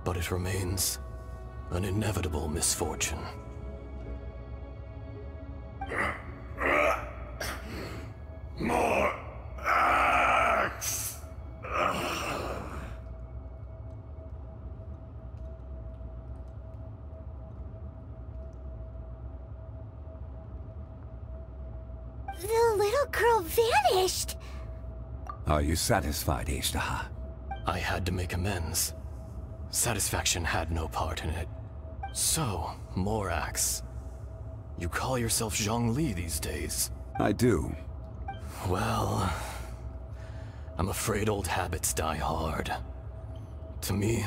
but it remains an inevitable misfortune. Morax! The little girl vanished! Are you satisfied, Azdaha? I had to make amends. Satisfaction had no part in it. So, Morax, you call yourself Zhongli these days? I do. Well, I'm afraid old habits die hard. To me,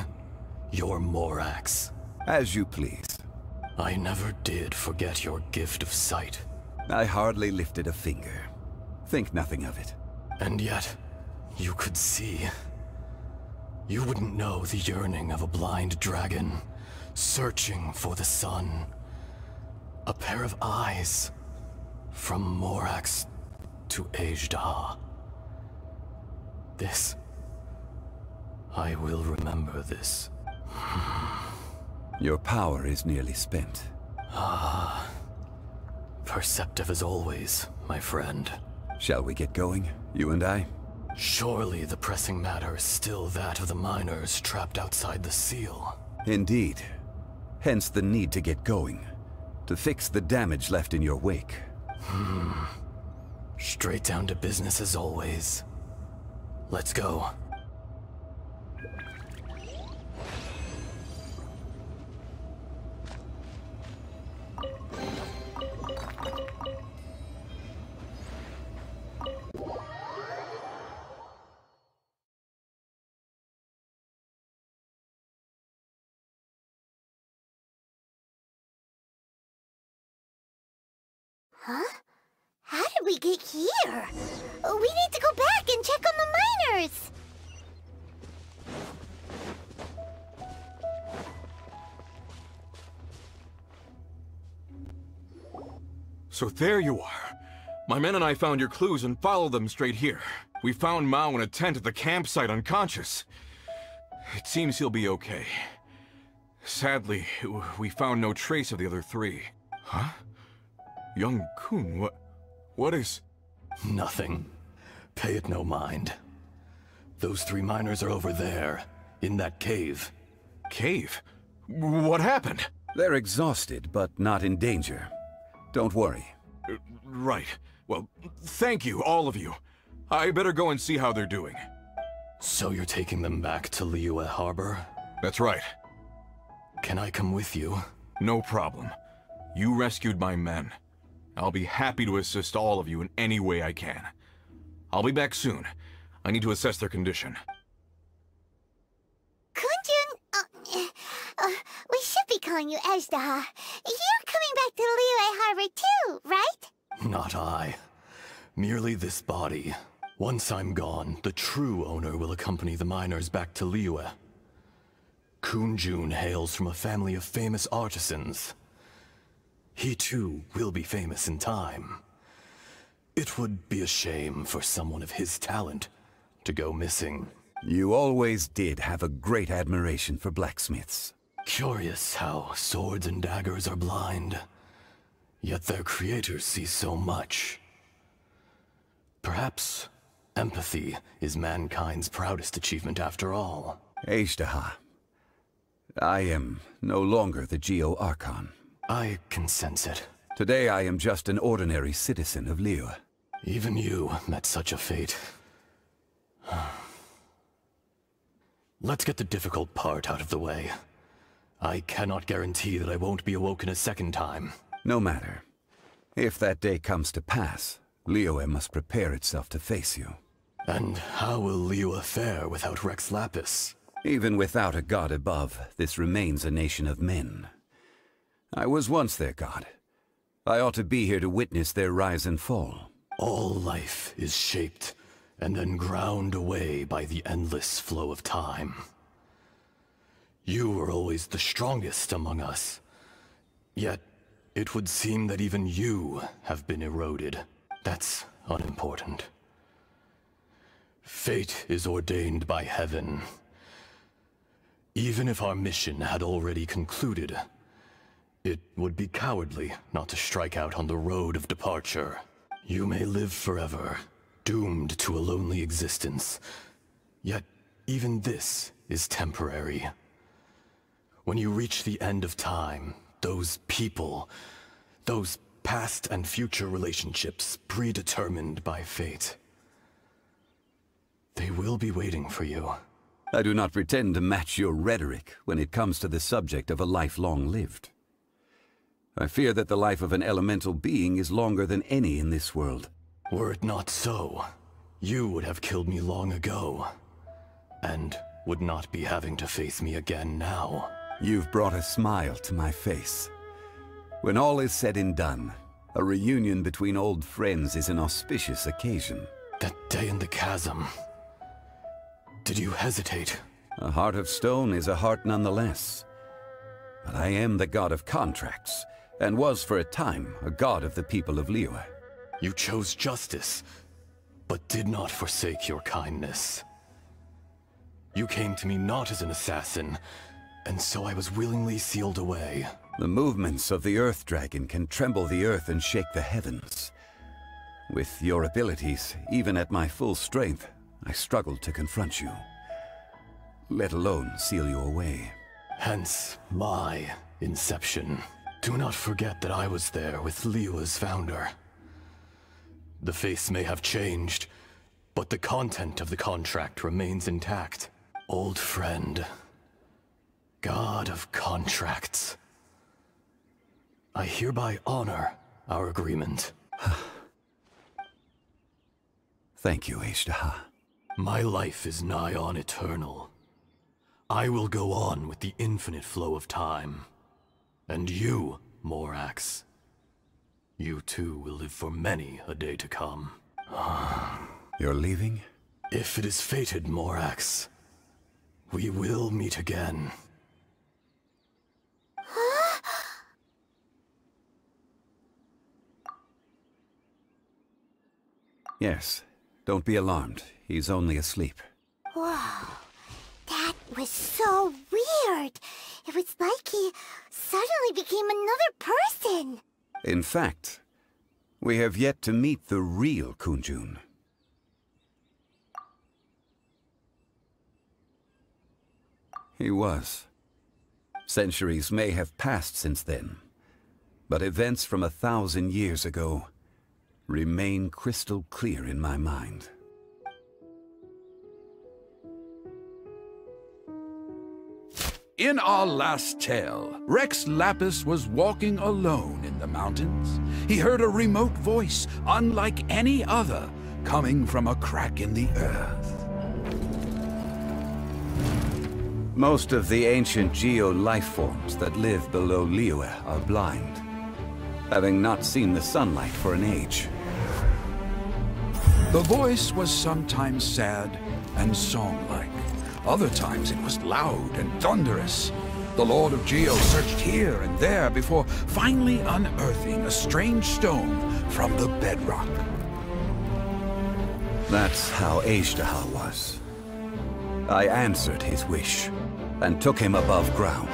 you're Morax. As you please. I never did forget your gift of sight. I hardly lifted a finger. Think nothing of it. And yet, you could see. You wouldn't know the yearning of a blind dragon, searching for the sun. A pair of eyes, from Morax to Azdaha. This, I will remember this. Your power is nearly spent. Ah, perceptive as always, my friend. Shall we get going, you and I? Surely the pressing matter is still that of the miners trapped outside the seal. Indeed. Hence the need to get going. To fix the damage left in your wake. Straight down to business as always. Let's go. Huh? How did we get here? We need to go back and check on the miners! So there you are. My men and I found your clues and followed them straight here. We found Mao in a tent at the campsite unconscious. It seems he'll be okay. Sadly, we found no trace of the other three. Huh? Young Kun, what is... Nothing. Pay it no mind. Those three miners are over there, in that cave. Cave? What happened? They're exhausted, but not in danger. Don't worry. Right. Well, thank you, all of you. I better go and see how they're doing. So you're taking them back to Liyue Harbor? That's right. Can I come with you? No problem. You rescued my men. I'll be happy to assist all of you in any way I can. I'll be back soon. I need to assess their condition. Kunjun, we should be calling you Azdaha. You're coming back to Liyue Harbor too, right? Not I. Merely this body. Once I'm gone, the true owner will accompany the miners back to Liyue. Kunjun hails from a family of famous artisans. He too will be famous in time. It would be a shame for someone of his talent to go missing. You always did have a great admiration for blacksmiths. Curious how swords and daggers are blind, yet their creators see so much. Perhaps empathy is mankind's proudest achievement after all. Azdaha, I am no longer the Geo-Archon. I can sense it. Today I am just an ordinary citizen of Liyue. Even you met such a fate. Let's get the difficult part out of the way. I cannot guarantee that I won't be awoken a second time. No matter. If that day comes to pass, Liyue must prepare itself to face you. And how will Liyue fare without Rex Lapis? Even without a god above, this remains a nation of men. I was once their god. I ought to be here to witness their rise and fall. All life is shaped and then ground away by the endless flow of time. You were always the strongest among us. Yet, it would seem that even you have been eroded. That's unimportant. Fate is ordained by heaven. Even if our mission had already concluded, it would be cowardly not to strike out on the road of departure. You may live forever, doomed to a lonely existence. Yet, even this is temporary. When you reach the end of time, those people, those past and future relationships predetermined by fate, they will be waiting for you. I do not pretend to match your rhetoric when it comes to the subject of a life long lived. I fear that the life of an elemental being is longer than any in this world. Were it not so, you would have killed me long ago, and would not be having to face me again now. You've brought a smile to my face. When all is said and done, a reunion between old friends is an auspicious occasion. That day in the chasm, did you hesitate? A heart of stone is a heart nonetheless. But I am the god of contracts, and was for a time a god of the people of Liyue. You chose justice, but did not forsake your kindness. You came to me not as an assassin, and so I was willingly sealed away. The movements of the Earth Dragon can tremble the earth and shake the heavens. With your abilities, even at my full strength, I struggled to confront you, let alone seal you away. Hence my inception. Do not forget that I was there with Liyue's founder. The face may have changed, but the content of the contract remains intact. Old friend, god of contracts, I hereby honor our agreement. Thank you, Azdaha. My life is nigh on eternal. I will go on with the infinite flow of time. And you, Morax, you too will live for many a day to come. You're leaving? If it is fated, Morax, we will meet again. Yes. Don't be alarmed. He's only asleep. Whoa. That was so weird. It was like he suddenly became another person. In fact, we have yet to meet the real Kunjun. He was. Centuries may have passed since then, but events from 1,000 years ago remain crystal clear in my mind. In our last tale, Rex Lapis was walking alone in the mountains. He heard a remote voice, unlike any other, coming from a crack in the earth. Most of the ancient geo-life forms that live below Liyue are blind, having not seen the sunlight for an age. The voice was sometimes sad and song-like. Other times it was loud and thunderous. The Lord of Geo searched here and there before finally unearthing a strange stone from the bedrock. That's how Azdaha was. I answered his wish and took him above ground.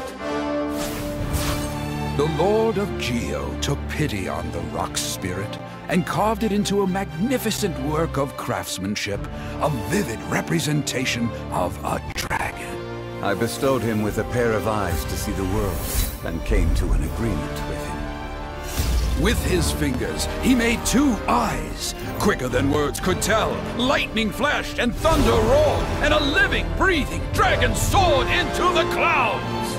The Lord of Geo took pity on the rock spirit and carved it into a magnificent work of craftsmanship, a vivid representation of a dragon. I bestowed him with a pair of eyes to see the world, and came to an agreement with him. With his fingers, he made 2 eyes, quicker than words could tell. Lightning flashed and thunder roared, and a living, breathing dragon soared into the clouds!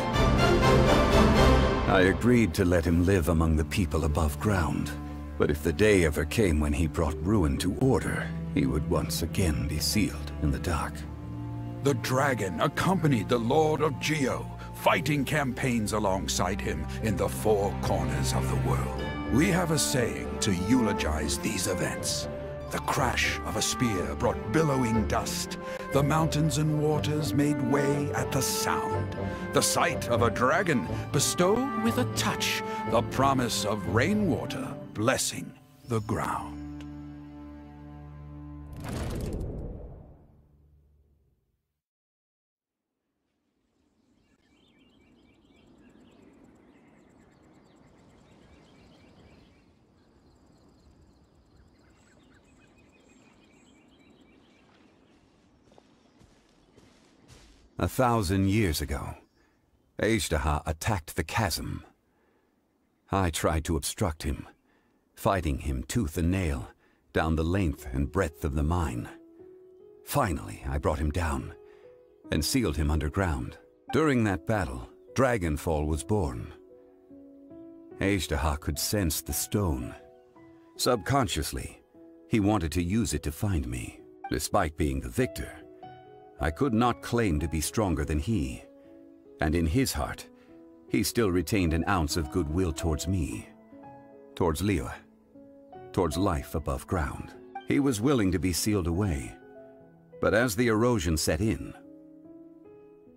I agreed to let him live among the people above ground. But if the day ever came when he brought ruin to order, he would once again be sealed in the dark. The dragon accompanied the Lord of Geo, fighting campaigns alongside him in the four corners of the world. We have a saying to eulogize these events. The crash of a spear brought billowing dust. The mountains and waters made way at the sound. The sight of a dragon bestowed with a touch the promise of rainwater blessing the ground. A 1,000 years ago, Azdaha attacked the chasm. I tried to obstruct him, fighting him tooth and nail down the length and breadth of the mine. Finally, I brought him down and sealed him underground. During that battle, Dragonfall was born. Azdaha could sense the stone. Subconsciously, he wanted to use it to find me. Despite being the victor, I could not claim to be stronger than he, and in his heart, he still retained an ounce of goodwill towards me, towards Liyue, towards life above ground. He was willing to be sealed away, but as the erosion set in,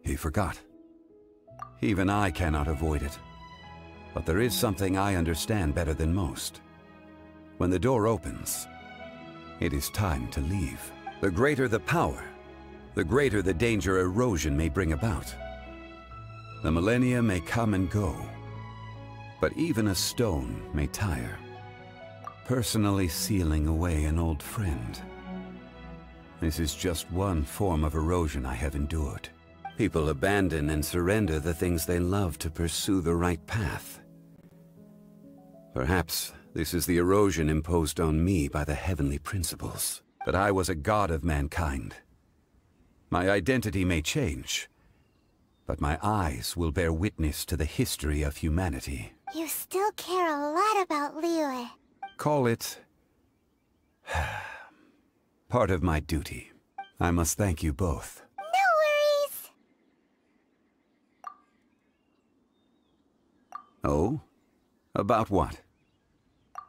he forgot. Even I cannot avoid it, but there is something I understand better than most. When the door opens, it is time to leave. The greater the power, the greater the danger erosion may bring about. The millennia may come and go, but even a stone may tire. Personally sealing away an old friend. This is just one form of erosion I have endured. People abandon and surrender the things they love to pursue the right path. Perhaps this is the erosion imposed on me by the heavenly principles. That I was a god of mankind. My identity may change, but my eyes will bear witness to the history of humanity. You still care a lot about Liyue. Call it part of my duty. I must thank you both. No worries. Oh? About what?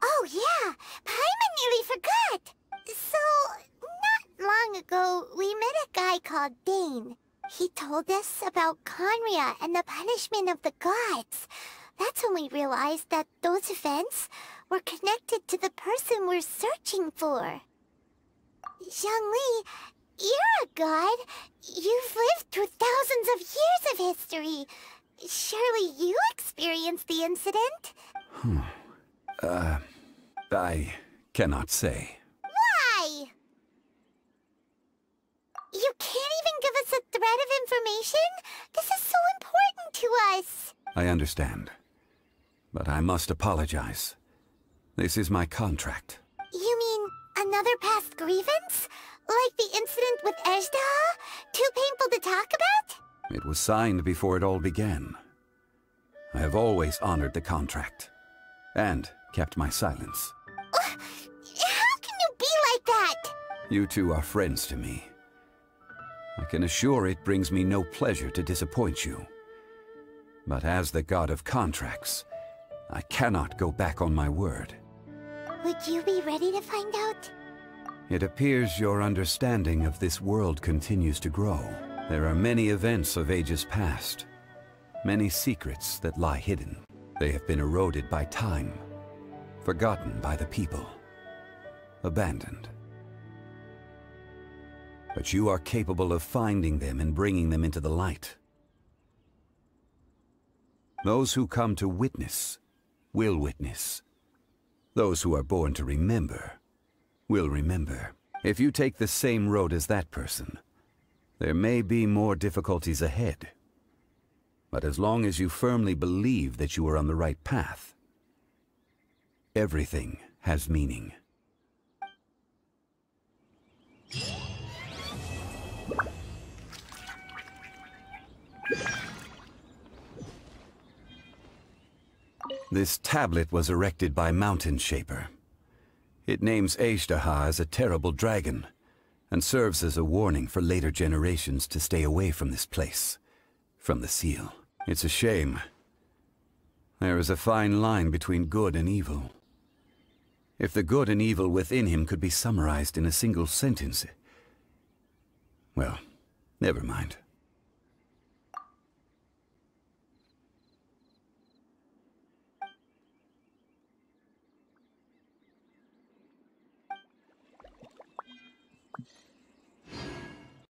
Oh yeah, Paimon nearly forgot. So, not long ago, we met a guy called Dane. He told us about Conria and the punishment of the gods. That's when we realized that those events were connected to the person we're searching for. Zhongli, you're a god. You've lived through thousands of years of history. Surely you experienced the incident? I cannot say. Why? You can't even give us a thread of information? This is so important to us. I understand, but I must apologize. This is my contract. You mean another past grievance? Like the incident with Azdaha? Too painful to talk about? It was signed before it all began. I have always honored the contract, and kept my silence. How can you be like that? You two are friends to me. I can assure it brings me no pleasure to disappoint you. But as the god of contracts, I cannot go back on my word. Would you be ready to find out? It appears your understanding of this world continues to grow. There are many events of ages past, many secrets that lie hidden. They have been eroded by time, forgotten by the people, abandoned. But you are capable of finding them and bringing them into the light. Those who come to witness will witness. Those who are born to remember will remember. If you take the same road as that person, there may be more difficulties ahead. But as long as you firmly believe that you are on the right path, everything has meaning. This tablet was erected by Mountain Shaper. It names Azdaha as a terrible dragon, and serves as a warning for later generations to stay away from this place, from the seal. It's a shame. There is a fine line between good and evil. If the good and evil within him could be summarized in a single sentence... Well, never mind.